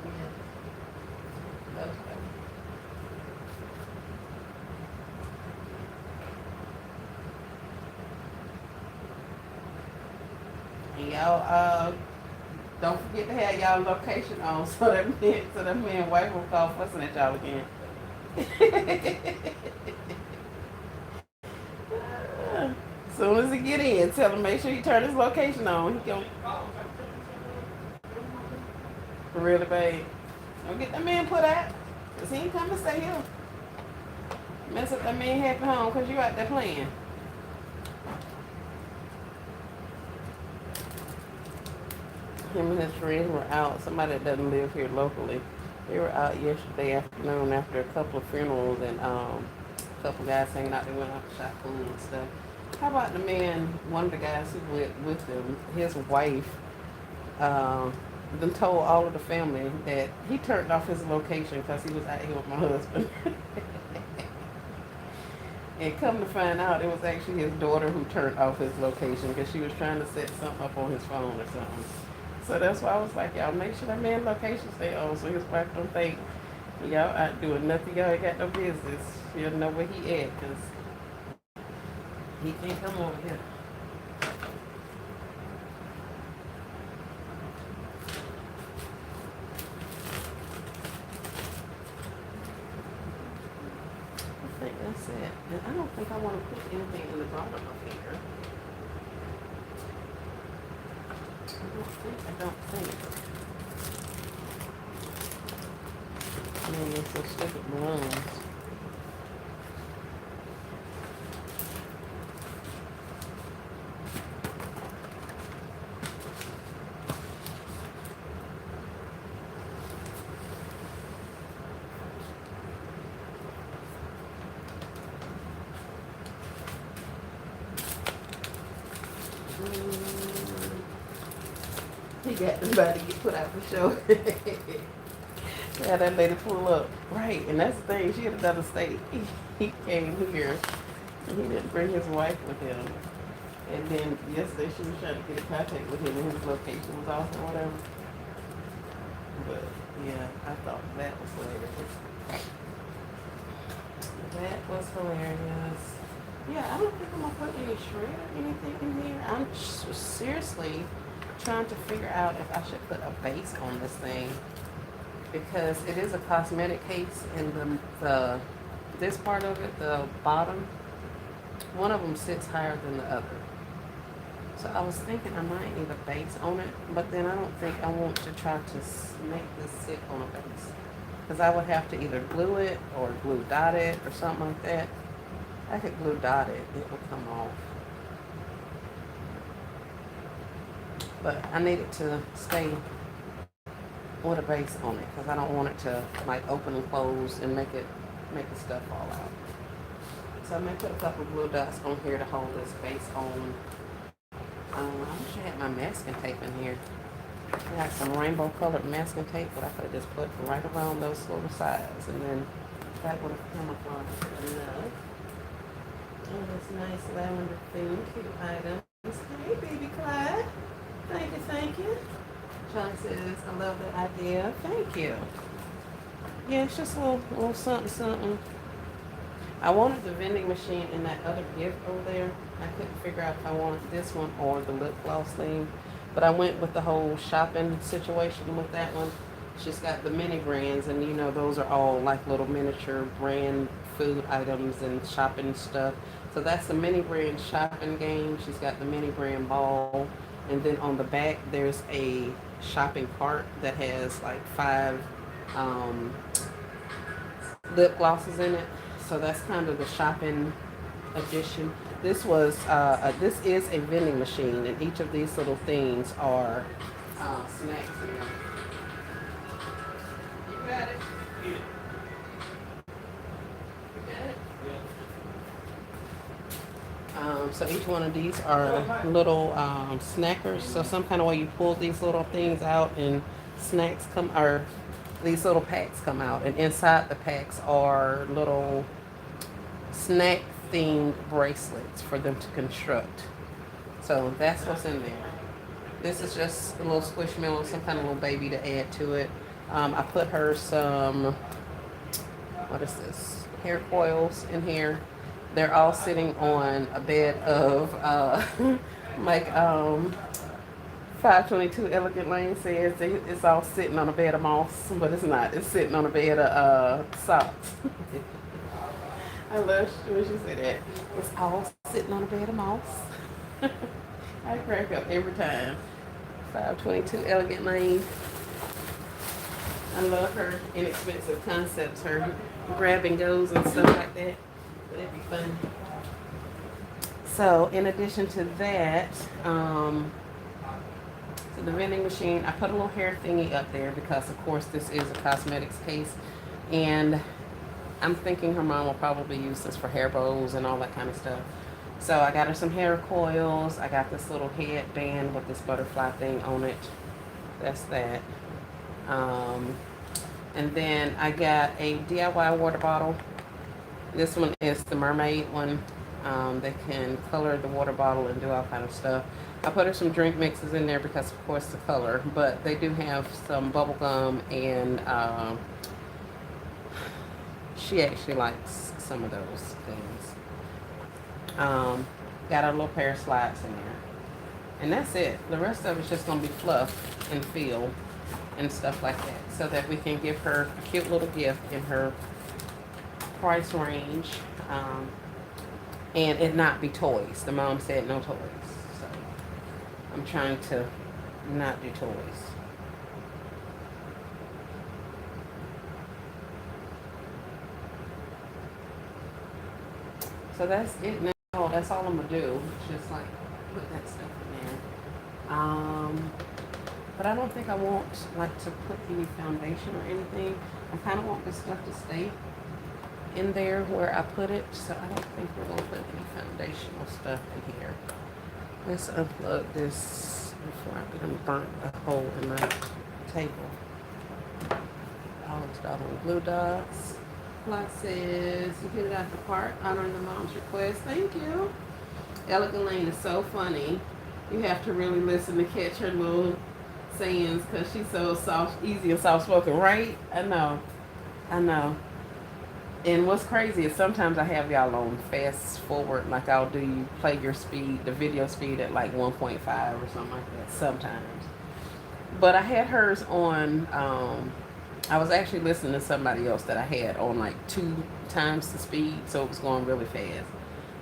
Yeah. Okay. And y'all, don't forget to have y'all location on so that man wife will call fussing at y'all again. Soon as he get in, tell him make sure he turn his location on. He can really bad. Don't get that man put out. Cause he ain't come to stay here. Mess up that man happy home cause you out there playing. Him and his friends were out. Somebody that doesn't live here locally. They were out yesterday afternoon after a couple of funerals and a couple guys hanging out. They went out to shop food and stuff. How about the man, one of the guys who went with them, his wife, then told all of the family that he turned off his location because he was out here with my husband. And come to find out, it was actually his daughter who turned off his location because she was trying to set something up on his phone or something. So that's why I was like, y'all make sure that man's location stay on so his wife don't think y'all out doing nothing y'all ain't got no business. She'll know where he at because he can't come over here. I think that's it. And I don't think I want to put anything in the bottom of here. I don't think. Maybe it's some stupid balloons. He got somebody to get put out for show. Yeah, that lady pull up. Right, and that's the thing. She had another state. He came here, and he didn't bring his wife with him. And then yesterday she was trying to get in contact with him, and his location was off or whatever. But yeah, I thought that was hilarious. That was hilarious. Yeah, I don't think I'm gonna put any shred or anything in here. I'm seriously trying to figure out if I should put a base on this thing because it is a cosmetic case and the this part of it, the bottom, one of them sits higher than the other. So I was thinking I might need a base on it, but then I don't think I want to try to make this sit on a base because I would have to either glue it or glue dot it or something like that. I could glue dot it, it would come off. But I need it to stay with a base on it because I don't want it to like open and close and make the stuff fall out. So I may put a couple of glue dots on here to hold this base on. I wish I had my masking tape in here. I got some rainbow colored masking tape that I could have just put right around those little sides and then that would have come across enough. Oh, this nice lavender theme, cute items. Hey, baby Clyde. Thank you. John says, I love that idea. Thank you. Yeah, it's just a little something. I wanted the vending machine in that other gift over there. I couldn't figure out if I wanted this one or the lip gloss thing. But I went with the whole shopping situation with that one. She's got the mini brands, and you know, those are all like little miniature brand food items and shopping stuff. So that's the mini brand shopping game. She's got the mini brand ball. And then on the back, there's a shopping cart that has like 5 lip glosses in it. So that's kind of the shopping addition. This is a vending machine, and each of these little things are snacks in them. You got it.
Yeah.
You got it.
Yeah.
So each one of these are little snackers. So some kind of way you pull these little things out, and snacks come, or these little packs come out, and inside the packs are little snack themed bracelets for them to construct. So that's what's in there. This is just a little squishmallow, some kind of little baby to add to it. I put her some, what is this, hair coils in here. They're all sitting on a bed of like 522 Elegant Lane says it's all sitting on a bed of moss, but it's not. It's sitting on a bed of socks. I love when she said that. It's all sitting on a bed of moss. I crack up every time. 522 Elegant Lane. I love her inexpensive concepts, her grab and goes and stuff like that. But it'd be fun. So, in addition to that, to the vending machine, I put a little hair thingy up there because, of course, this is a cosmetics case, and I'm thinking her mom will probably use this for hair bows and all that kind of stuff. So I got her some hair coils. I got this little headband with this butterfly thing on it. That's that. And then I got a DIY water bottle. This one is the mermaid one. They can color the water bottle and do all kind of stuff. I put her some drink mixes in there because, of course, the color. But they do have some bubble gum, and she actually likes some of those things. Got a little pair of slides in there. And that's it. The rest of it's just going to be fluff and feel and stuff like that. So that we can give her a cute little gift in her price range. And it not be toys. The mom said no toys. So I'm trying to not do toys. So that's it now. That's all I'm gonna do. Just like put that stuff in there. But I don't think I want like to put any foundation or anything. I kind of want this stuff to stay in there where I put it. So I don't think we're gonna put any foundational stuff in here. Let's unplug this before I get them burnt a hole in my table. Olive dot on glue dots. Plot says, you hit it out the park, honoring the mom's request. Thank you. Elegant Lane is so funny. You have to really listen to catch her little sayings because she's so soft, easy and soft spoken, right? I know. And what's crazy is sometimes I have y'all on fast forward, like I'll do you play your speed, the video speed at like 1.5 or something like that sometimes. But I had hers on, I was actually listening to somebody else that I had on like 2 times the speed, so it was going really fast.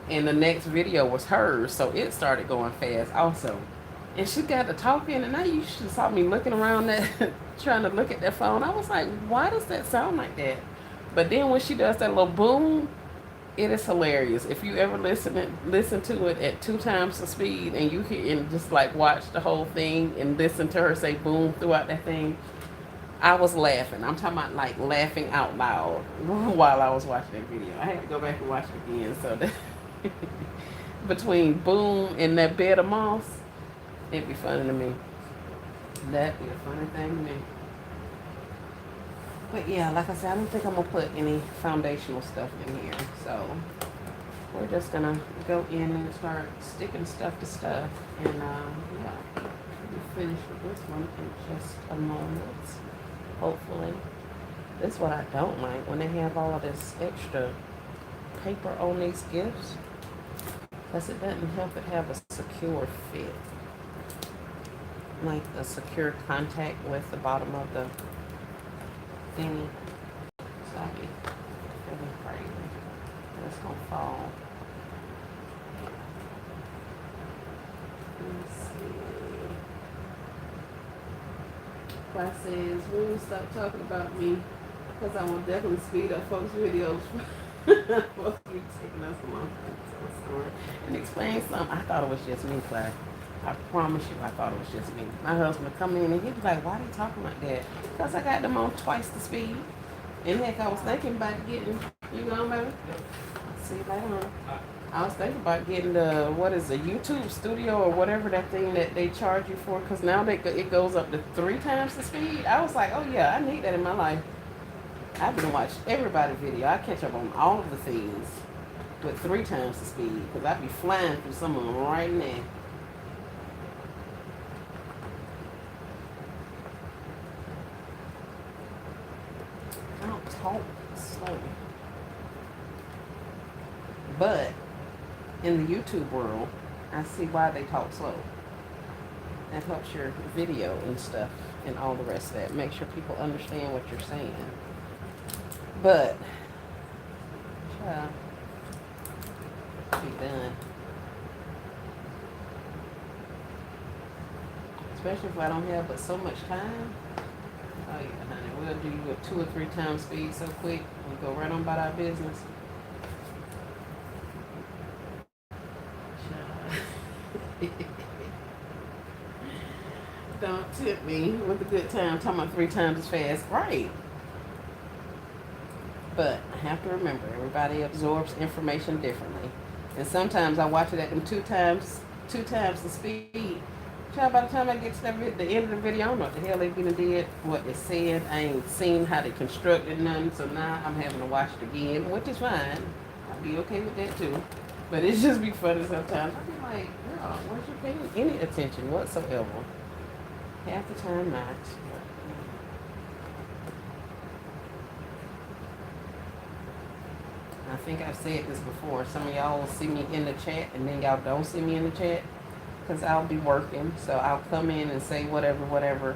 And the next video was hers, so it started going fast also. And she got to talking, and you should have saw me looking around that, trying to look at that phone. I was like, why does that sound like that? But then when she does that little boom, it is hilarious. If you ever listen to it at 2 times the speed, and you hear and just like watch the whole thing and listen to her say boom throughout that thing, I was laughing. I'm talking about like laughing out loud while I was watching that video. I had to go back and watch it again. So that between boom and that bed of moss, it'd be funny to me. That'd be a funny thing to me. But yeah, like I said, I don't think I'm gonna put any foundational stuff in here. So we're just gonna go in and start sticking stuff to stuff. And yeah, we'll finish with this one in just a moment. Hopefully. This is what I don't like, when they have all of this extra paper on these gifts, because it doesn't help it have a secure fit, like a secure contact with the bottom of the thingy. So I be feeling crazy. It's gonna fall. Let's see. Class says, we will stop talking about me because I will definitely speed up folks' videos Supposed to be taking us a long time to tell a story and explain something. I thought it was just me, Claire. I promise you, I thought it was just me. My husband would come in and he'd be like, "Why are they talking like that?" Because I got them on twice the speed. And heck, I was thinking about getting, you know, baby? See you later on. I was thinking about getting the, what is it, YouTube studio or whatever that thing that they charge you for, because now it goes up to 3 times the speed. I was like, oh yeah, I need that in my life. I've been watching everybody's video. I catch up on all of the things with 3 times the speed, because I'd be flying through some of them right now. I don't talk slow. But in the YouTube world, I see why they talk slow. That helps your video and stuff and all the rest of that. Make sure people understand what you're saying. But, yeah, be done. Especially if I don't have but so much time. Oh yeah, honey, we'll do you a 2 or 3 times speed so quick. We go right on about our business. Don't tip me with a good time. Talking about 3 times as fast, right? But I have to remember, everybody absorbs information differently, and sometimes I watch it at them 2 times the speed. Child, by the time I get to the end of the video, I don't know what the hell they gonna did, what they said. I ain't seen how they constructed nothing, so now I'm having to watch it again, which is fine. I'll be okay with that too. But it just be funny sometimes. I be like, girl, where's you paying any attention whatsoever? Half the time not. I think I've said this before. Some of y'all will see me in the chat and then y'all don't see me in the chat because I'll be working. So I'll come in and say whatever.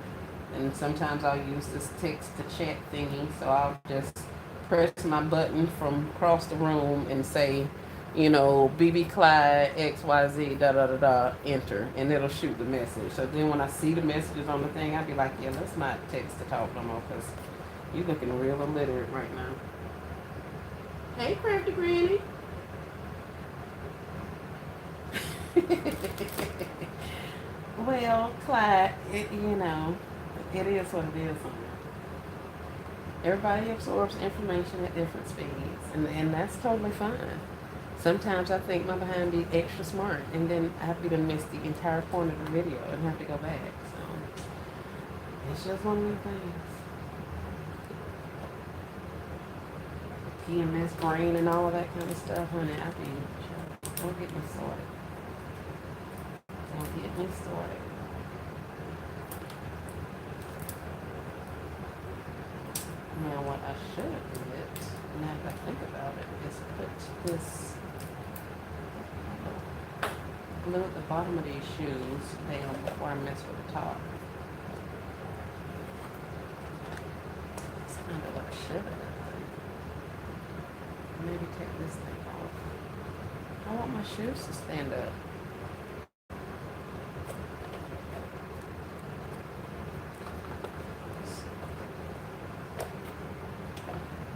And sometimes I'll use this text to chat thingy. So I'll just press my button from across the room and say, you know, BB Clyde, XYZ, enter. And it'll shoot the message. So then when I see the messages on the thing, I'll be like, yeah, let's not text to talk no more because you're looking real illiterate right now. Hey, Crafty Granny. Well, Clyde, you know, it is what it is. Everybody absorbs information at different speeds, and that's totally fine. Sometimes I think my behind be extra smart, and then I have to miss the entire point of the video and have to go back. So it's just one of those things. PMS brain and all of that kind of stuff, honey. Don't get me started. Don't get me started. Now what I should have did, now that I think about it, is put this glue at the bottom of these shoes down before I mess with the top. That's kind of what I should have done. Maybe take this thing off. I want my shoes to stand up.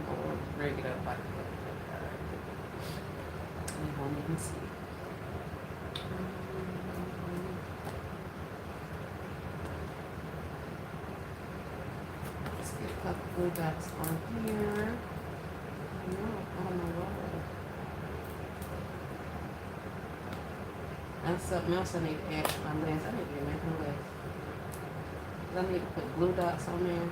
I'll rig it up like that. You won't even see. Let's get a couple blue dots on here. No, I don't know why. That's something else I need to add to my list. I need to be making a list. I need to put blue dots on there.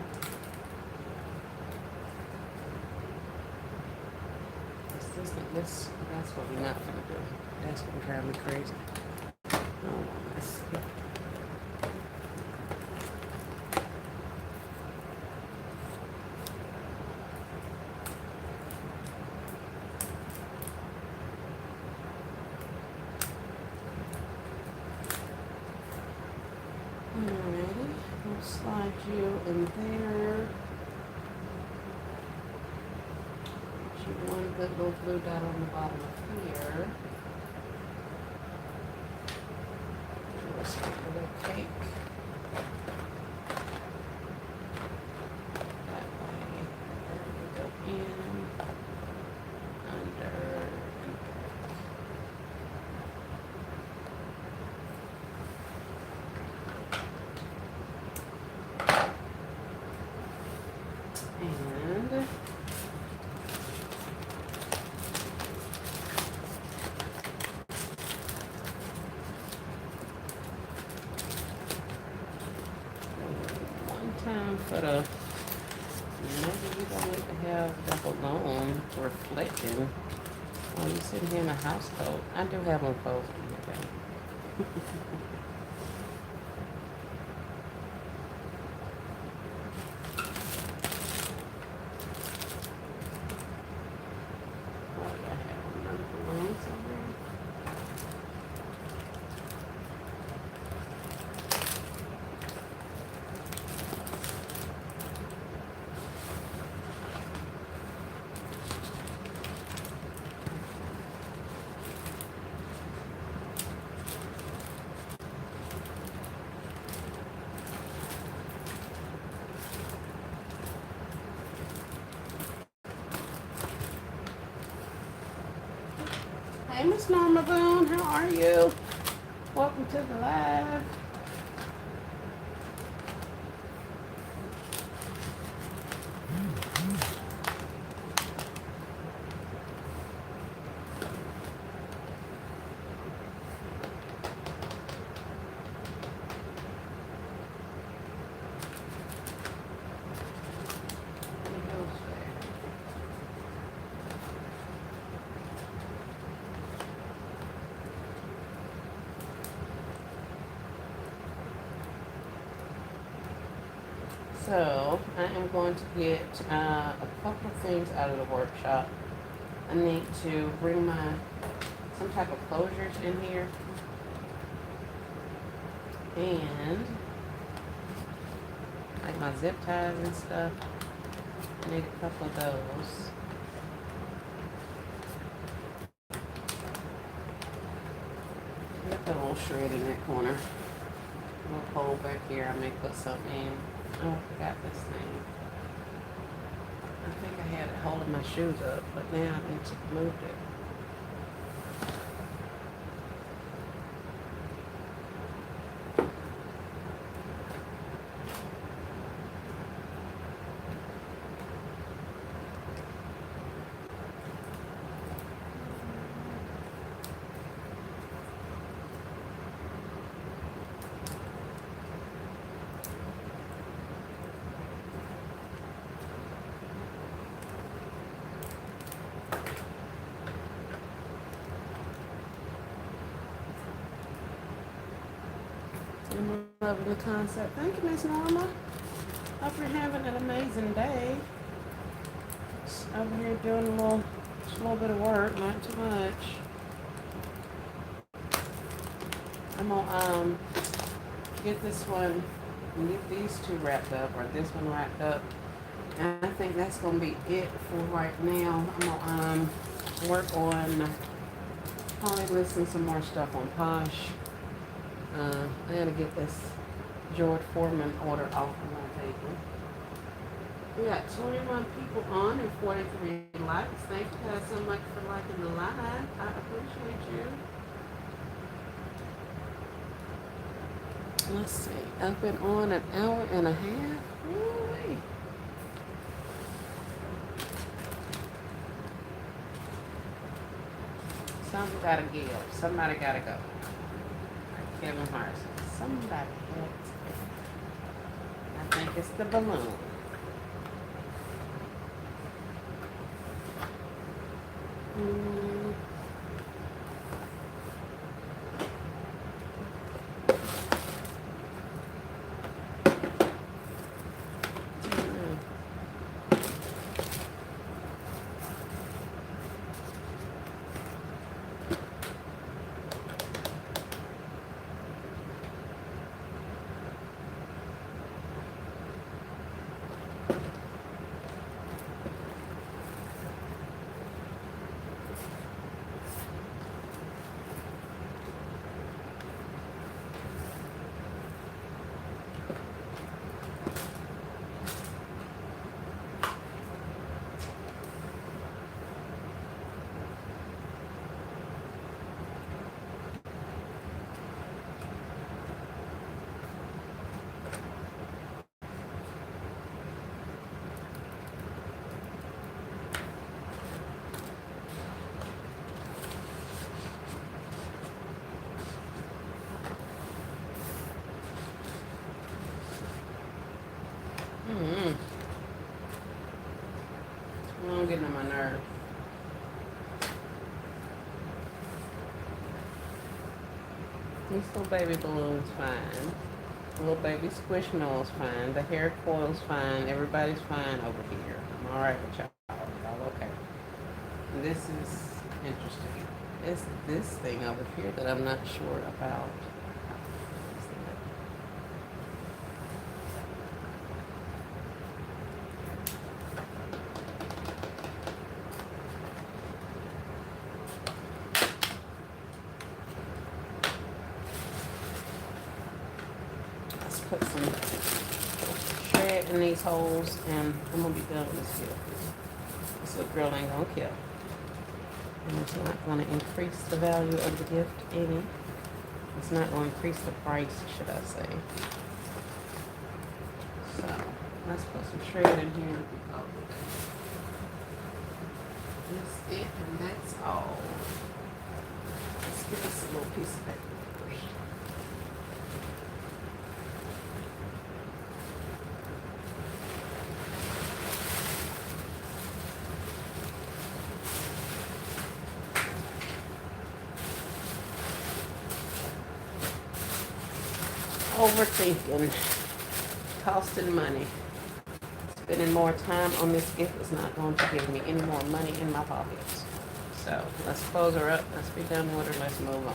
That's what we're not gonna do. That's gonna drive me crazy. Oh, let's see. Alrighty, we'll slide you in there. Put you one good little blue dot on the bottom of here. Let's get a little cake. That way. There we go in. put a, maybe you don't need to have the balloon reflecting while you're sitting here in a house coat. I do have one clothes on here, babe. Oh, I have another balloon somewhere. Hey, Miss Norma Boone, how are you? Welcome to the live. So, I am going to get a couple of things out of the workshop. I need to bring some type of closures in here. And, like my zip ties and stuff. I need a couple of those. Got the little shred in that corner. A little hole back here. I may put something in. Oh, I forgot this thing. I think I had it holding my shoes up, but now I need to move it. I'm loving the concept. Thank you, Miss Norma. Hope you're having an amazing day. Just over here doing just a little bit of work, not too much. I'm gonna get this one, get these two wrapped up, or this one wrapped up. And I think that's gonna be it for right now. I'm gonna work on probably listing some more stuff on Posh. I gotta get this George Foreman order off of my table. We got 21 people on and 43 likes. Thank you guys so much for liking the live. I appreciate you. Let's see. I've been on an hour and a half. Really? Something gotta give. Somebody gotta go. Kevin Hart. Somebody had I think it's the balloon. Mm. I'm getting on my nerves. This little baby balloon's fine. The little baby squishmallows fine. The hair coil's fine. Everybody's fine over here. I'm alright with y'all. Y'all okay. This is interesting. It's this thing over here that I'm not sure about. Let's put some shred in these holes and I'm gonna be done with this gift. This little girl ain't gonna kill. And it's not gonna increase the value of the gift any. It's not gonna increase the price, should I say. So let's put some shred in here. That's it and that's all. Let's give this a little piece of paper first. Overthinking, costing money. Spending more time on this gift is not going to give me any more money in my pockets. So let's close her up. Let's be done with her. Let's move on.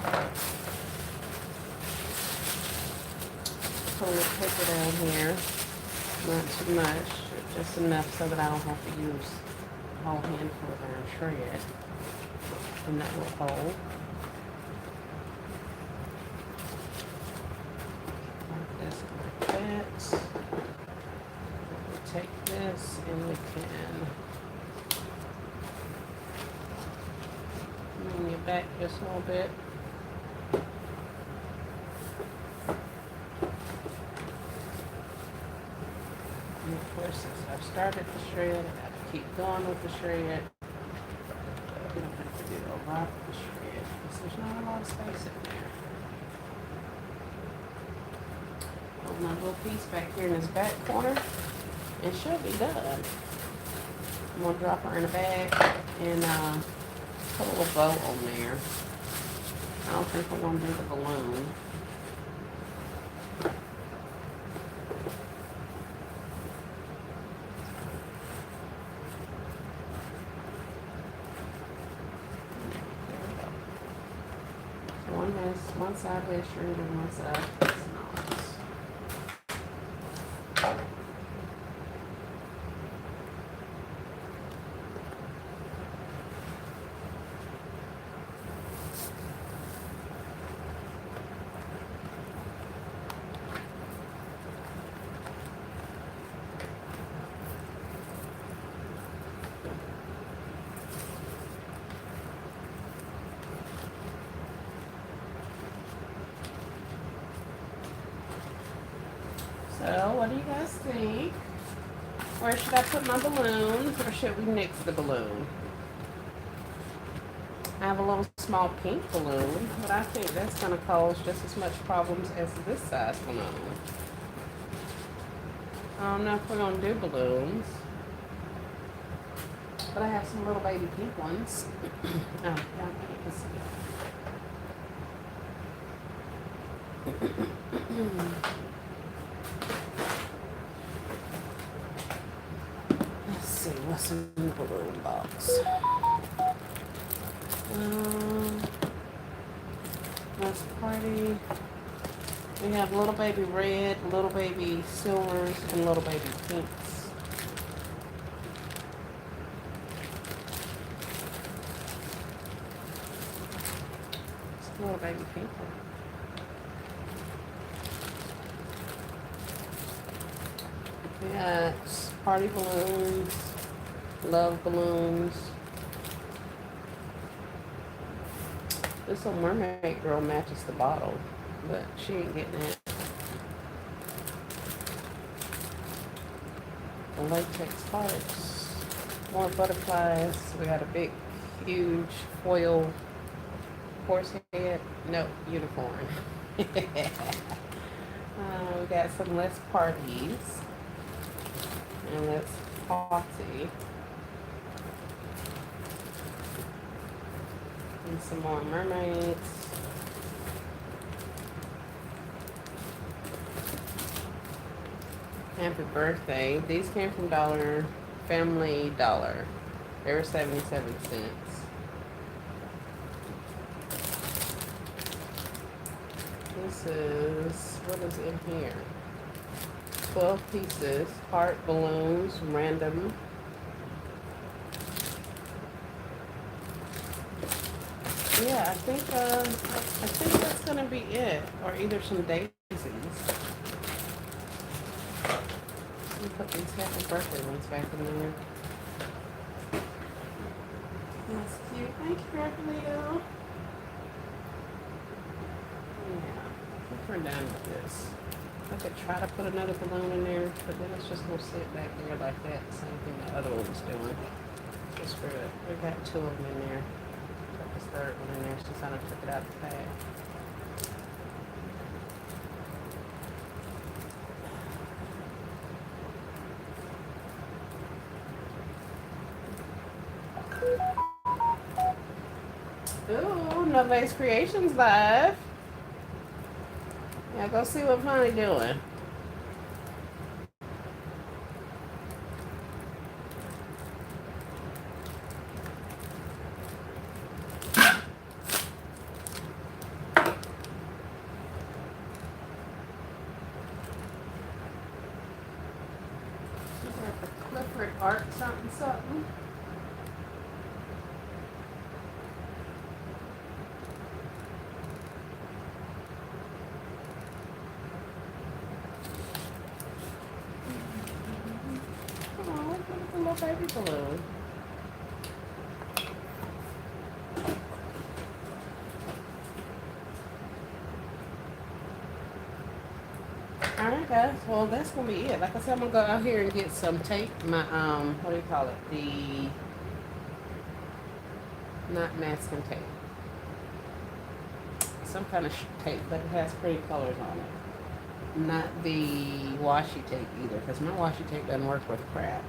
Toilet paper down here. Not too much. Just enough so that I don't have to use a whole handful of iron shred in that little hole. Take this and we can bring it back just a little bit. And of course, since I've started the shred, I have to keep going with the shred. We don't have to do a lot of the shred because there's not a lot of space in there. Hold my little piece back here in this back corner. And she'll be done. I'm gonna drop her in a bag and put a little bow on there. I don't think we're gonna do the balloon. So one side has shred and one side has not. So, what do you guys think? Where should I put my balloon, or should we nix the balloon? I have a little small pink balloon, but I think that's going to cause just as much problems as this size balloon. I don't know if we're going to do balloons, but I have some little baby pink ones. Oh, yeah, you can see. Let's see what's in the balloon box. Let's party. We have little baby red, little baby silvers, and little baby pinks. It's a little baby pink one. We got party balloons, love balloons. This little mermaid girl matches the bottle, but she ain't getting it. The latex hearts, more butterflies. We got a big, huge foil horse head. No, unicorn. We got some less parties. And let's party. And some more mermaids. Happy birthday. These came from Family Dollar. They were 77 cents. This is, what is in here? 12 pieces, heart balloons, random. Yeah, I think that's gonna be it, or either some daisies. Let me put these happy birthday ones back in there. That's cute. Thank you, Raphael. Yeah, I think we're done with this. I could try to put another balloon in there, but then it's just gonna sit back there like that. Same thing the other one was doing. Just screw it. We got 2 of them in there. Put this third one in there since I done took it out of the bag. Ooh, Nova's Creations live. Yeah, go see what Fonny doing. Clifford Art something something. Oh, look at the little baby balloon. Alright guys, well that's gonna be it. Like I said, I'm gonna go out here and get some tape. My what do you call it? The not masking tape. Some kind of tape, but it has pretty colors on it. Not the washi tape either, because my washi tape doesn't work with crap.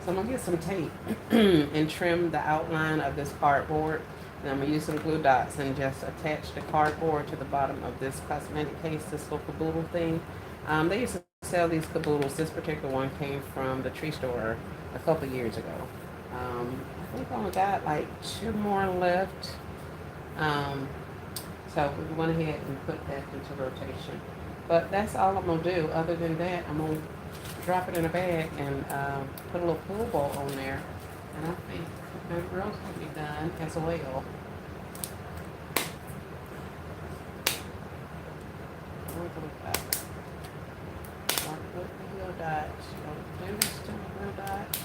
So I'm gonna get some tape and trim the outline of this cardboard. And I'm gonna use some glue dots and just attach the cardboard to the bottom of this cosmetic case, this little caboodle thing. They used to sell these caboodles. This particular one came from the tree store a couple years ago. I think I only got like 2 more left. So we went ahead and put that into rotation. But that's all I'm gonna do. Other than that, I'm gonna drop it in a bag and put a little pool ball on there. And I think the girls will be done as well. Put the little dots. Don't do this to the little dots.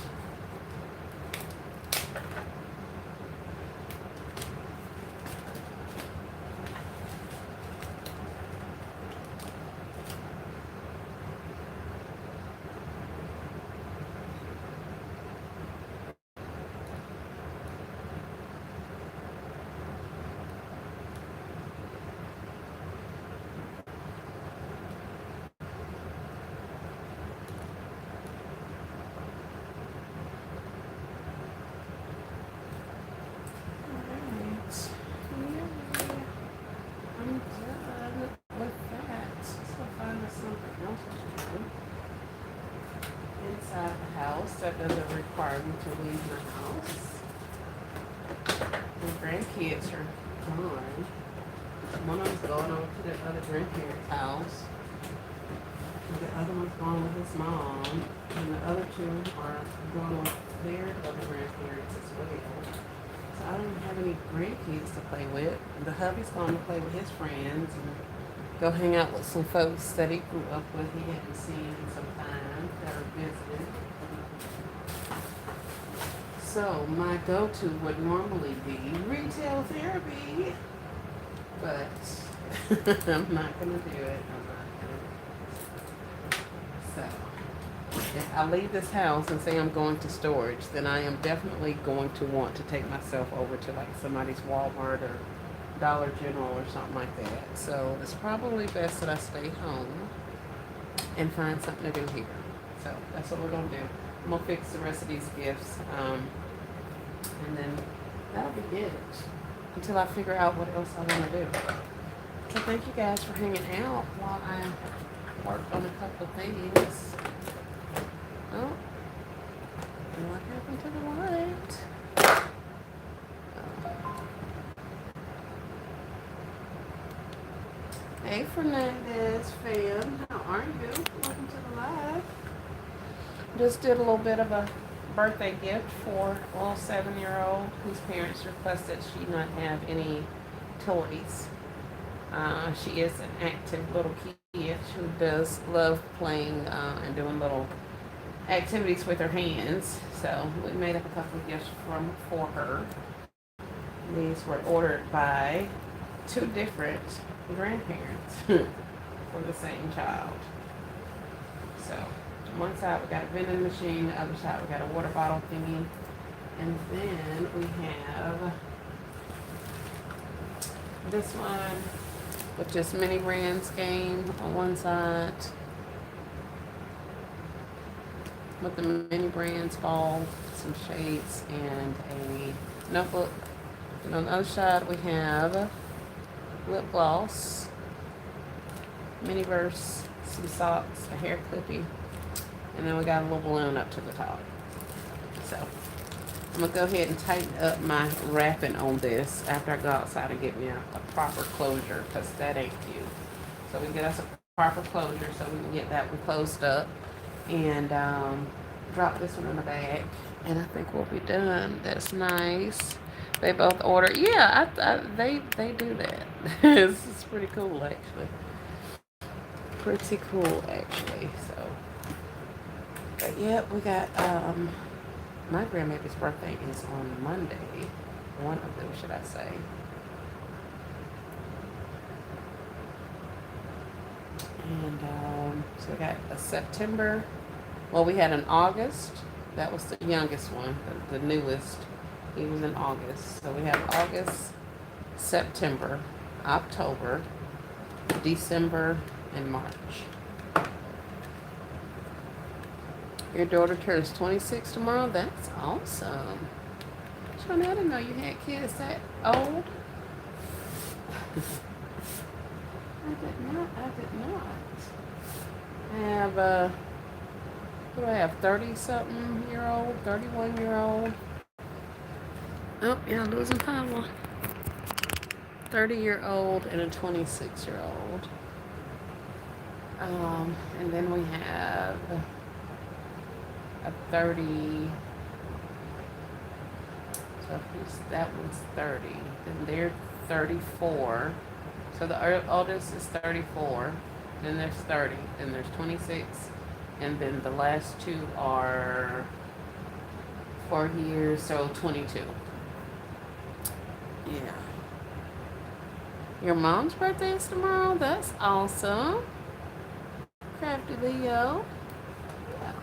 Inside the house that doesn't require me to leave my house. My grandkids are gone. One of them's going over to the other grandparents' house. And the other one's going with his mom. And the other 2 are going with their other grandparents as well. So I don't have any grandkids to play with. The hubby's going to play with his friends and go hang out with some folks that he grew up with he hadn't seen in some time that are visiting. So my go-to would normally be retail therapy, but I'm not gonna do it. So if I leave this house and say I'm going to storage, then I am definitely going to want to take myself over to like somebody's Walmart or Dollar General or something like that. So it's probably best that I stay home and find something to do here. So that's what we're gonna do. I'm gonna fix the rest of these gifts, and then that'll be it. until I figure out what else I want to do. So thank you guys for hanging out while I worked on a couple of things. Oh, what happened to the light? Hey Fernandez fan, how are you? Welcome to the live. Just did a little bit of a birthday gift for a little 7-year-old whose parents requested she not have any toys. She is an active little kid who does love playing and doing little activities with her hands. So we made up a couple of gifts for her. These were ordered by 2 different grandparents for the same child. So one side we got a vending machine, the other side we got a water bottle thingy, and then we have this one with just mini brands game on one side with the mini brands ball, some shades, and a notebook. And on the other side we have lip gloss, mini verse, some socks, a hair clippy, and then we got a little balloon up to the top. So I'm gonna go ahead and tighten up my wrapping on this after I go outside and get me a proper closure, because that ain't cute. So we can get us a proper closure so we can get that one closed up and drop this one in the bag, and I think we'll be done. That's nice. They both order. Yeah, they do that. It's pretty cool actually. Pretty cool actually. So, but yeah, we got my grandbaby's birthday is on Monday. One of them, should I say? And so we got a September. Well, we had an August. That was the youngest one, the newest. He was in August. So we have August, September, October, December, and March. Your daughter turns 26 tomorrow? That's awesome. Shawnee, I didn't know you had kids that old. I did not. I have, what do I have, 30-something year old, 31-year-old. Oh, yeah, losing power. 30-year-old and a 26-year-old. And then we have a 30. So that one's 30. Then they're 34. So the oldest is 34. Then there's 30. Then there's 26. And then the last 2 are 4 years, so 22. Yeah. Your mom's birthday is tomorrow? That's awesome. Crafty Leo. Yeah.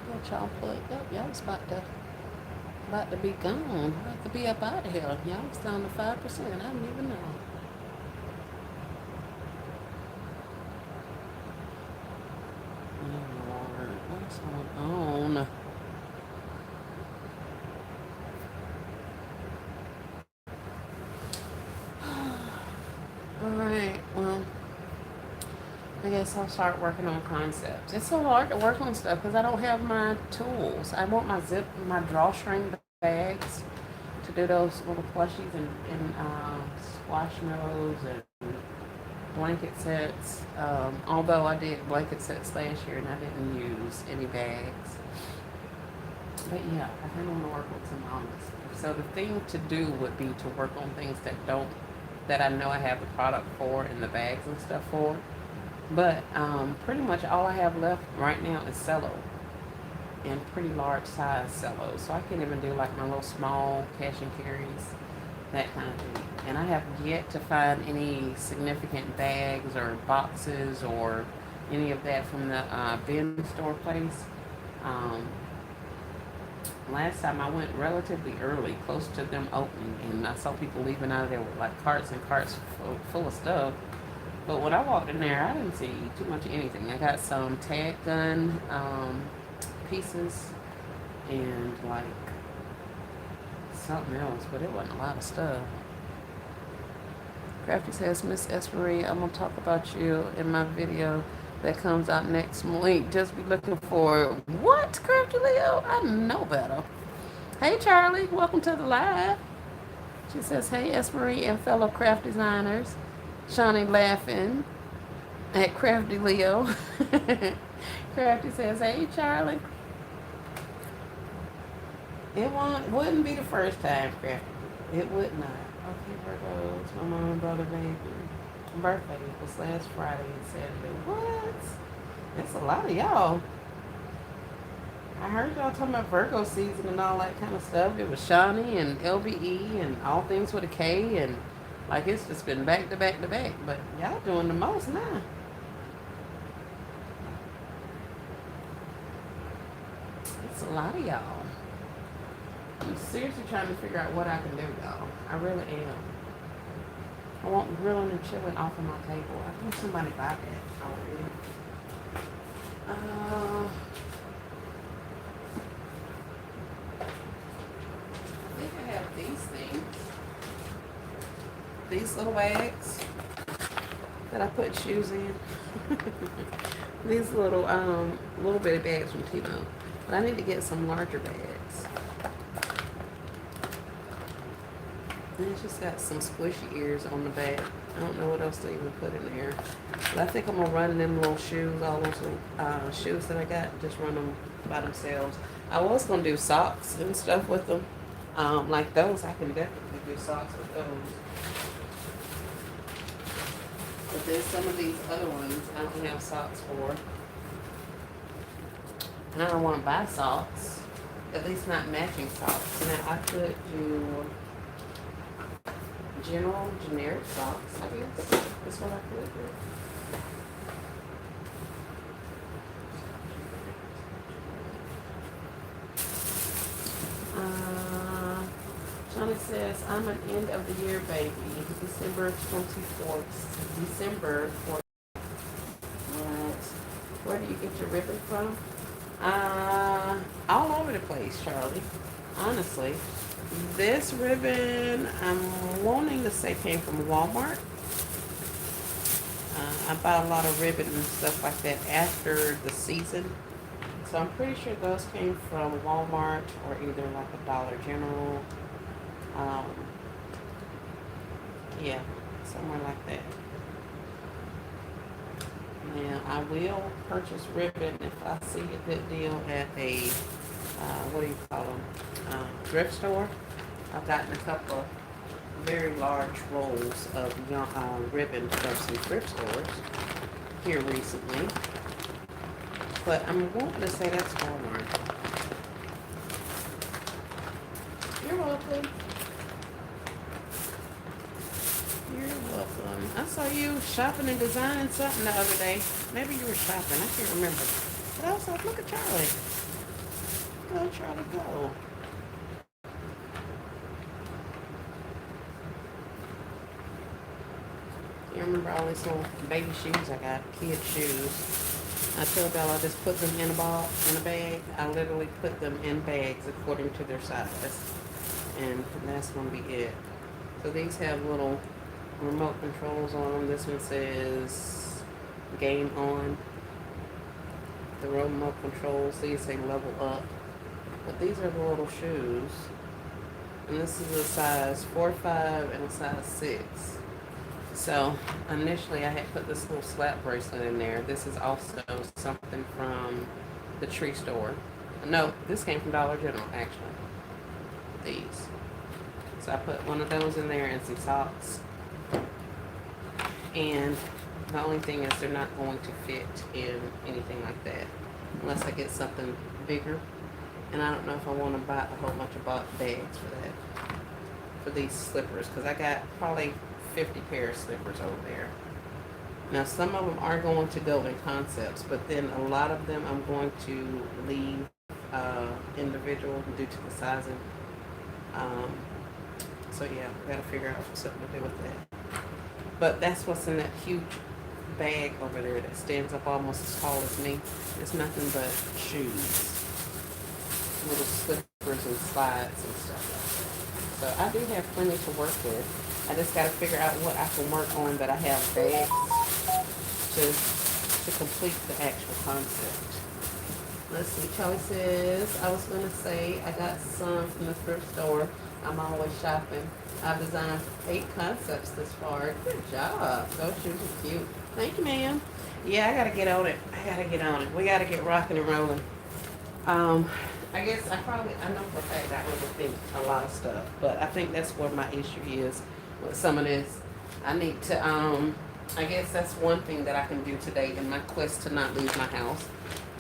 Got y'all plugged up. Y'all was about to be gone. About to be up out of here. Y'all was down to 5%. I didn't even know. Oh Lord, what's going on? Alright, well, I guess I'll start working on concepts. It's so hard to work on stuff because I don't have my tools. I want my drawstring bags to do those little plushies and squashmallows and blanket sets. Although I did blanket sets last year and I didn't use any bags. But yeah, I think I'm gonna work with some honest. So the thing to do would be to work on things that I know I have the product for and the bags and stuff for. But pretty much all I have left right now is cello, and pretty large size cello. So I can't even do like my little small cash and carries, that kind of thing. And I have yet to find any significant bags or boxes or any of that from the bin store place. Last time I went relatively early, close to them opening, and I saw people leaving out of there with like carts and carts full of stuff. But when I walked in there, I didn't see too much of anything. I got some tag gun pieces, and like something else, but it wasn't a lot of stuff. Crafty says, Miss Esmery, I'm gonna talk about you in my video that comes out next week. Just be looking for it. What, Crafty Leo? I know better. Hey Charlie, welcome to the live. She says, hey Esmery and fellow craft designers. Shawnee laughing at Crafty Leo. Crafty says, hey Charlie. It wouldn't be the first time, Crafty. It would not. Okay, Virgos, my mom and brother baby. Birthday was last Friday and Saturday. What? That's a lot of y'all. I heard y'all talking about Virgo season and all that kind of stuff. It was Shawnee and LBE and all things with a K, and like it's just been back to back to back. But y'all doing the most now. It's a lot of y'all. I'm seriously trying to figure out what I can do, y'all. I really am. I want grilling and chilling off of my table. I think somebody bought that already. I think I have these things. These little bags that I put shoes in. These little bitty bags from Timo. But I need to get some larger bags. And it's just got some squishy ears on the back. I don't know what else to even put in there. But I think I'm going to run them little shoes, all those little, shoes that I got, just run them by themselves. I was going to do socks and stuff with them. Like those, I can definitely do socks with those. But there's some of these other ones I don't have socks for. And I don't want to buy socks. At least not matching socks. Now I could do generic socks, I guess. That's what I could do. Johnny says, I'm an end of the year baby. December 24th. December 4th. What? Where do you get your ribbon from? All over the place, Charlie. Honestly. This ribbon, I'm wanting to say came from Walmart. I bought a lot of ribbon and stuff like that after the season. So I'm pretty sure those came from Walmart or either like a Dollar General. Yeah, somewhere like that. Now, I will purchase ribbon if I see a good deal at a, what do you call them, thrift store. I've gotten a couple of very large rolls of ribbon from some thrift stores here recently. But I'm wanting to say that's Walmart. You're welcome. You're welcome. I saw you shopping and designing something the other day. Maybe you were shopping. I can't remember. But I was like, look at Charlie. Go, Charlie, go. You remember all these little baby shoes I got, kid shoes. I told y'all I just put them in a bag. I literally put them in bags according to their size. And that's going to be it. So these have little remote controls on them. This one says game on. The remote controls, these say level up. But these are the little shoes. And this is a size 4-5 and a size 6. So initially I had put this little slap bracelet in there. This is also something from the tree store. No, this came from Dollar General actually. These. So I put one of those in there and some socks. And the only thing is they're not going to fit in anything like that. Unless I get something bigger. And I don't know if I want to buy a whole bunch of bags for that. For these slippers. Because I got probably 50 pair of slippers over there. Now some of them are going to go in concepts, but then a lot of them I'm going to leave individual due to the sizing. So yeah, we gotta figure out something to do with that. But that's what's in that huge bag over there that stands up almost as tall as me. It's nothing but shoes. little slippers and slides and stuff like that. So I do have plenty to work with. I just got to figure out what I can work on that I have bags to complete the actual concept. Let's see, Charlie says, I was going to say I got some from the thrift store. I'm always shopping. I've designed 8 concepts this far. Good job. Those shoes are cute. Thank you, ma'am. Yeah, I got to get on it. We got to get rocking and rolling. I guess I know for a fact I overthink a lot of stuff, but I think that's where my issue is with some of this. I need to, I guess that's one thing that I can do today in my quest to not leave my house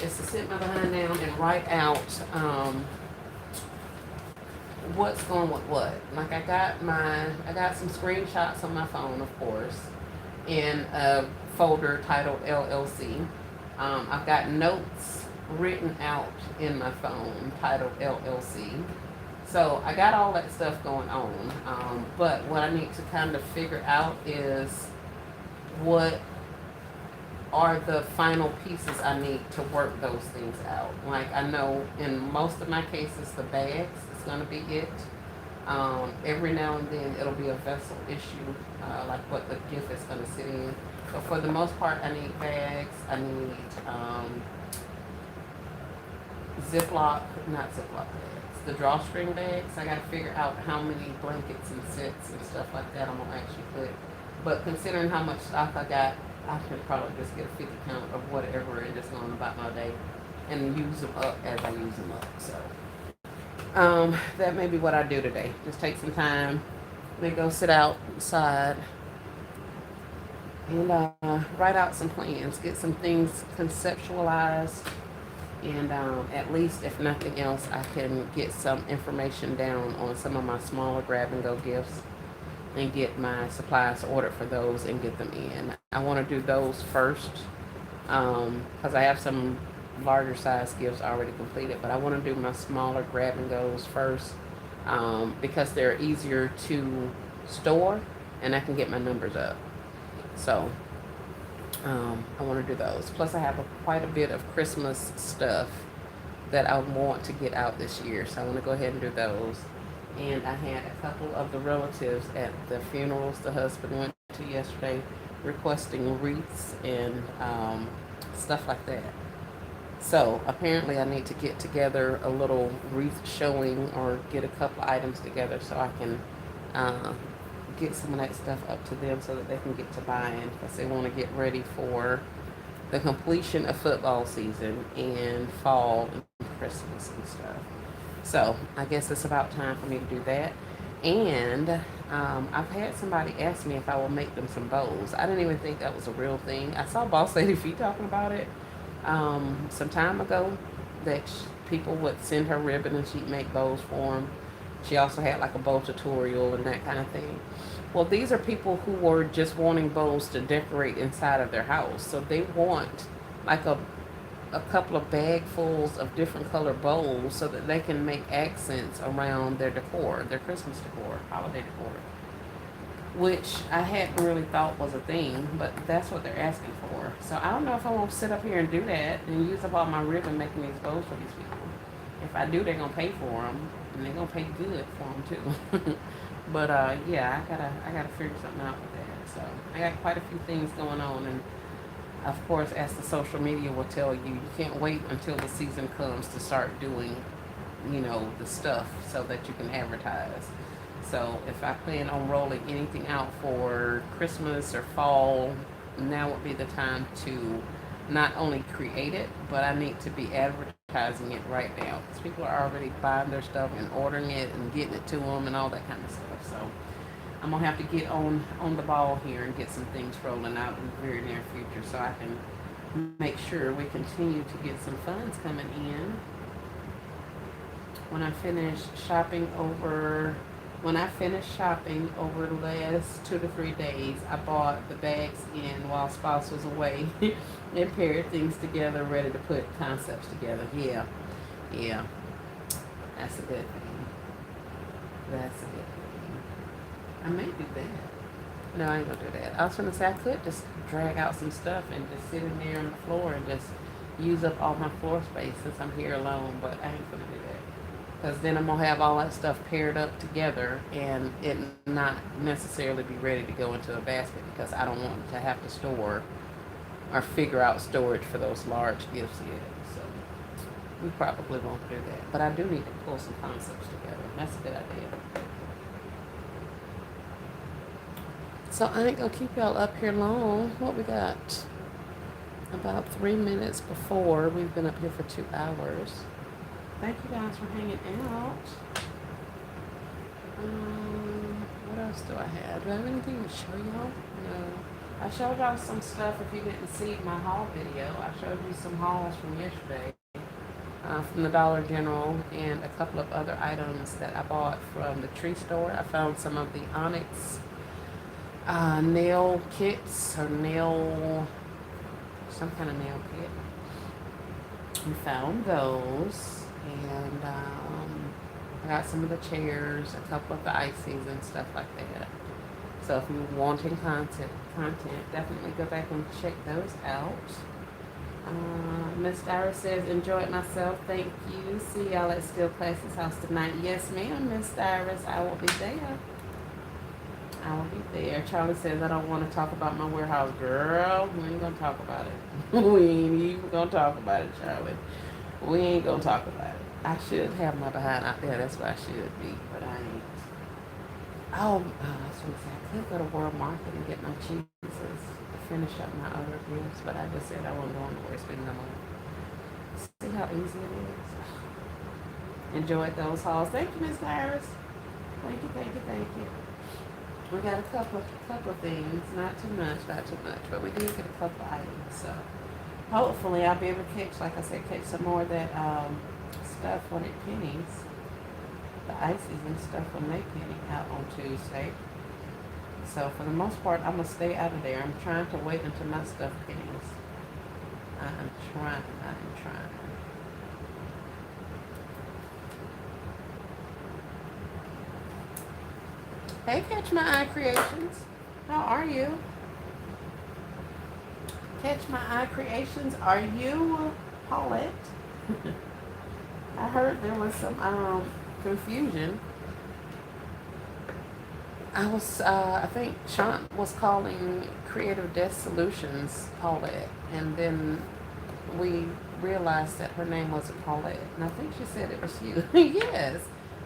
is to sit my behind down and write out, what's going with what. Like I got some screenshots on my phone, of course, in a folder titled LLC. I've got notes written out in my phone titled LLC. So I got all that stuff going on. But what I need to kind of figure out is what are the final pieces I need to work those things out. Like I know in most of my cases the bags is going to be it. Every now and then it'll be a vessel issue, like what the gift is going to sit in. But for the most part, I need bags. I need not Ziploc bags, the drawstring bags. I got to figure out how many blankets and sets and stuff like that I'm going to actually put. But considering how much stock I got, I could probably just get a 50 count of whatever and just go on about my day and use them up as I use them up. So that may be what I do today. Just take some time, then go sit outside and write out some plans, get some things conceptualized, and at least if nothing else, I can get some information down on some of my smaller grab-and-go gifts and get my supplies ordered for those and get them in. I want to do those first because I have some larger size gifts already completed, but I want to do my smaller grab-and-goes first because they're easier to store and I can get my numbers up. So I want to do those. Plus I have quite a bit of Christmas stuff that I want to get out this year, so I want to go ahead and do those. And I had a couple of the relatives at the funerals the husband went to yesterday requesting wreaths and stuff like that. So apparently I need to get together a little wreath showing or get a couple of items together so I can get some of that stuff up to them so that they can get to buying because they want to get ready for the completion of football season and fall and Christmas and stuff. So I guess it's about time for me to do that. And I've had somebody ask me if I will make them some bows. I didn't even think that was a real thing. I saw Boss Lady Fee talking about it some time ago, that people would send her ribbon and she'd make bows for them. She also had like a bow tutorial and that kind of thing. Well, these are people who were just wanting bows to decorate inside of their house. So they want like a couple of bagfuls of different color bowls so that they can make accents around their decor, their Christmas decor, holiday decor, which I hadn't really thought was a thing, but that's what they're asking for. So I don't know if I want to sit up here and do that and use up all my ribbon making these bows for these people. If I do, they're gonna pay for them, and they're gonna pay good for them too. But yeah, I gotta figure something out with that. So I got quite a few things going on, and of course, as the social media will tell you, you can't wait until the season comes to start doing, the stuff so that you can advertise. So if I plan on rolling anything out for Christmas or fall, now would be the time to not only create it, but I need to be advertising it right now because people are already buying their stuff and ordering it and getting it to them and all that kind of stuff. So I'm gonna have to get on the ball here and get some things rolling out in the very near future so I can make sure we continue to get some funds coming in. When I finish shopping over the last 2 to 3 days, I bought the bags in while Spouse was away and paired things together, ready to put concepts together. Yeah, that's a good thing. I may do that. No, I ain't gonna do that. I was gonna say I could just drag out some stuff and just sit in there on the floor and just use up all my floor space since I'm here alone, but I ain't gonna do that. Because then I'm gonna have all that stuff paired up together and it not necessarily be ready to go into a basket because I don't want to have to store or figure out storage for those large gifts yet. So we probably won't do that. But I do need to pull some concepts together. That's a good idea. So I ain't gonna keep y'all up here long. What we got? About 3 minutes before. We've been up here for 2 hours. Thank you guys for hanging out. What else do I have? Do I have anything to show y'all? No. I showed y'all some stuff if you didn't see my haul video. I showed you some hauls from yesterday from the Dollar General and a couple of other items that I bought from the tree store. I found some of the Onyx nail kits or some kind of nail kit. We found those, and I got some of the chairs, a couple of the ices and stuff like that. So if you're wanting content, definitely go back and check those out. Miss Dara says, enjoyed myself. Thank you. See y'all at Still Classes house tonight. Yes, ma'am, Miss Dara. I will be there. I will be there. Charlie says, I don't want to talk about my warehouse. Girl, we ain't going to talk about it. We ain't even going to talk about it, Charlie. We ain't going to talk about it. I should have my behind out there. That's where I should be, but I ain't. Oh, I was going to say, I could go to World Market and get my cheeses to finish up my other gifts, but I just said I wasn't going nowhere spending no money. See how easy it is? Enjoyed those hauls. Thank you, Miss Harris. Thank you, thank you, thank you. We got a couple of things, not too much, but we did get a couple of items. So hopefully I'll be able to catch some more of that stuff when it pennies. The ices and stuff when they penny out on Tuesday. So for the most part, I'm gonna stay out of there. I'm trying to wait until my stuff pennies. I'm trying. Hey, Catch My Eye Creations. How are you? Catch My Eye Creations. Are you Paulette? I heard there was some confusion. I think Sean was calling Creative Desk Solutions Paulette, and then we realized that her name wasn't Paulette, and I think she said it was you. Yes.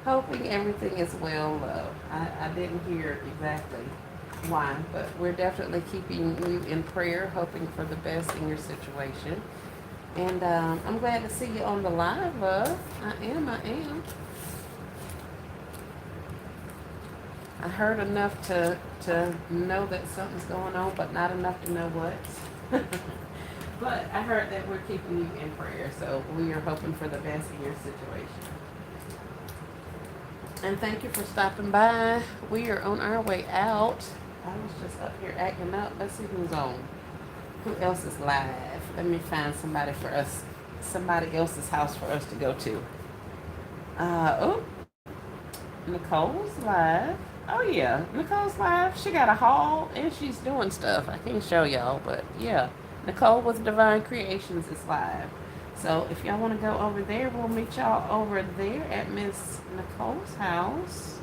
Hoping everything is well, love. I didn't hear exactly why, but we're definitely keeping you in prayer, hoping for the best in your situation. And I'm glad to see you on the live, love. I am. I heard enough to know that something's going on, but not enough to know what. But I heard that we're keeping you in prayer, so we are hoping for the best in your situation. And thank you for stopping by. We are on our way out. I was just up here acting up. Let's see who's on. Who else is live? Let me find somebody else's house for us to go to. Nicole's live. Oh yeah, Nicole's live. She got a haul and she's doing stuff. I can't show y'all, but yeah. Nicole with Divine Creations is live. So if y'all want to go over there, we'll meet y'all over there at Miss Nicole's house.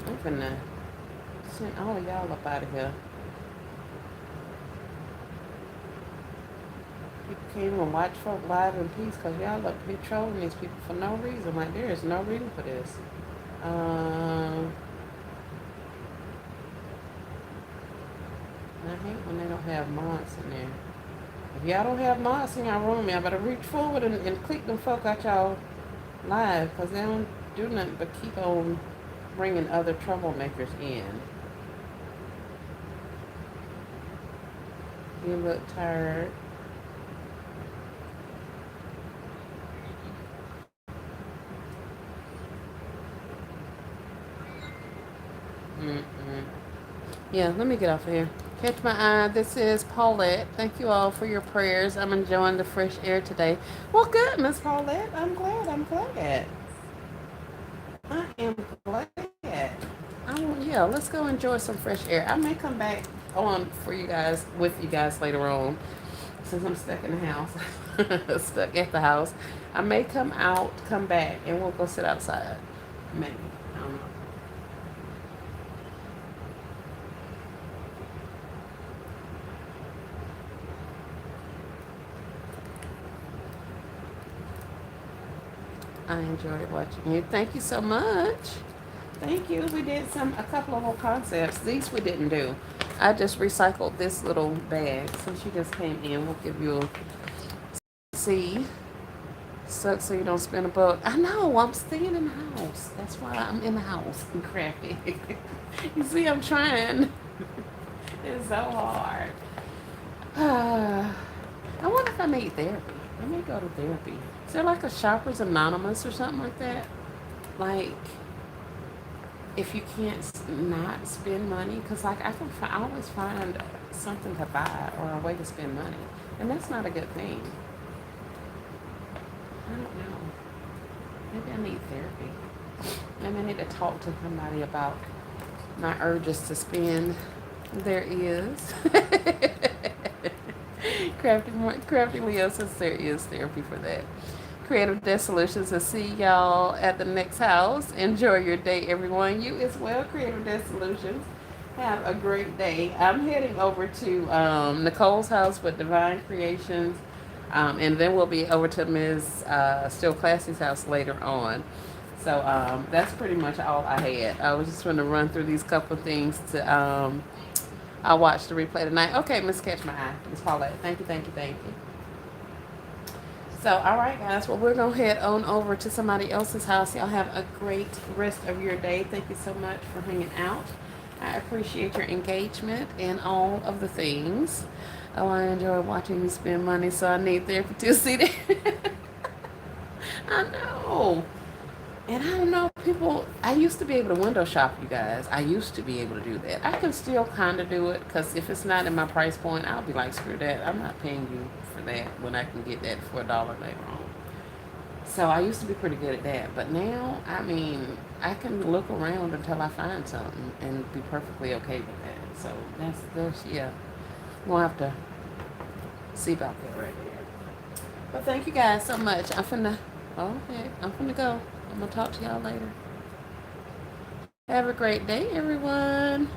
I'm finna send all of y'all up out of here. People can't even watch folk live in peace because y'all up here trolling these people for no reason. Like, there is no reason for this. I hate when they don't have mods in there. If y'all don't have mods in y'all room, y'all better reach forward and click them folk out y'all live because they don't do nothing but keep on bringing other troublemakers in. You look tired. Yeah, let me get off of here. Catch my eye. This is Paulette. Thank you all for your prayers. I'm enjoying the fresh air today. Well, good, Miss Paulette. I'm glad. I'm glad. I am glad. Yeah, let's go enjoy some fresh air. I may come back on for you guys, with you guys later on, since I'm stuck in the house, stuck at the house. I may come out, come back, and we'll go sit outside. Maybe. I don't know. I enjoyed watching you. Thank you so much. Thank you. We did a couple of little concepts. These we didn't do. I just recycled this little bag since you just came in. We'll give you a see. Sucks so you don't spend a buck. I know. I'm staying in the house. That's why I'm in the house and crafty. You see, I'm trying. It's so hard. I wonder if I need therapy. I may go to therapy. Is there like a Shoppers Anonymous or something like that? Like, if you can't not spend money, because like I always find something to buy or a way to spend money, and that's not a good thing. I don't know. Maybe I need therapy. Maybe I need to talk to somebody about my urges to spend. There is. Crafty Leo says there is therapy for that. Creative Desk Solutions. And see y'all at the next house. Enjoy your day, everyone. You as well, Creative Desk Solutions. Have a great day. I'm heading over to Nicole's house with Divine Creations. And then we'll be over to Ms. Still Classy's house later on. So that's pretty much all I had. I was just going to run through these couple of things to I'll watch the replay tonight. Okay, Miss Catch My Eye. Miss Paulette. Thank you, thank you, thank you. So, all right, guys. Well, we're going to head on over to somebody else's house. Y'all have a great rest of your day. Thank you so much for hanging out. I appreciate your engagement and all of the things. Oh, I enjoy watching you spend money, so I need therapy to see that. I know. And I don't know, people, I used to be able to window shop, you guys. I used to be able to do that. I can still kind of do it, because if it's not in my price point, I'll be like, screw that. I'm not paying you for that when I can get that for $1 later on. So I used to be pretty good at that. But now, I mean, I can look around until I find something and be perfectly okay with that. So yeah. We'll have to see about that right there. But thank you guys so much. I'm finna go. I'm going to talk to y'all later. Have a great day, everyone.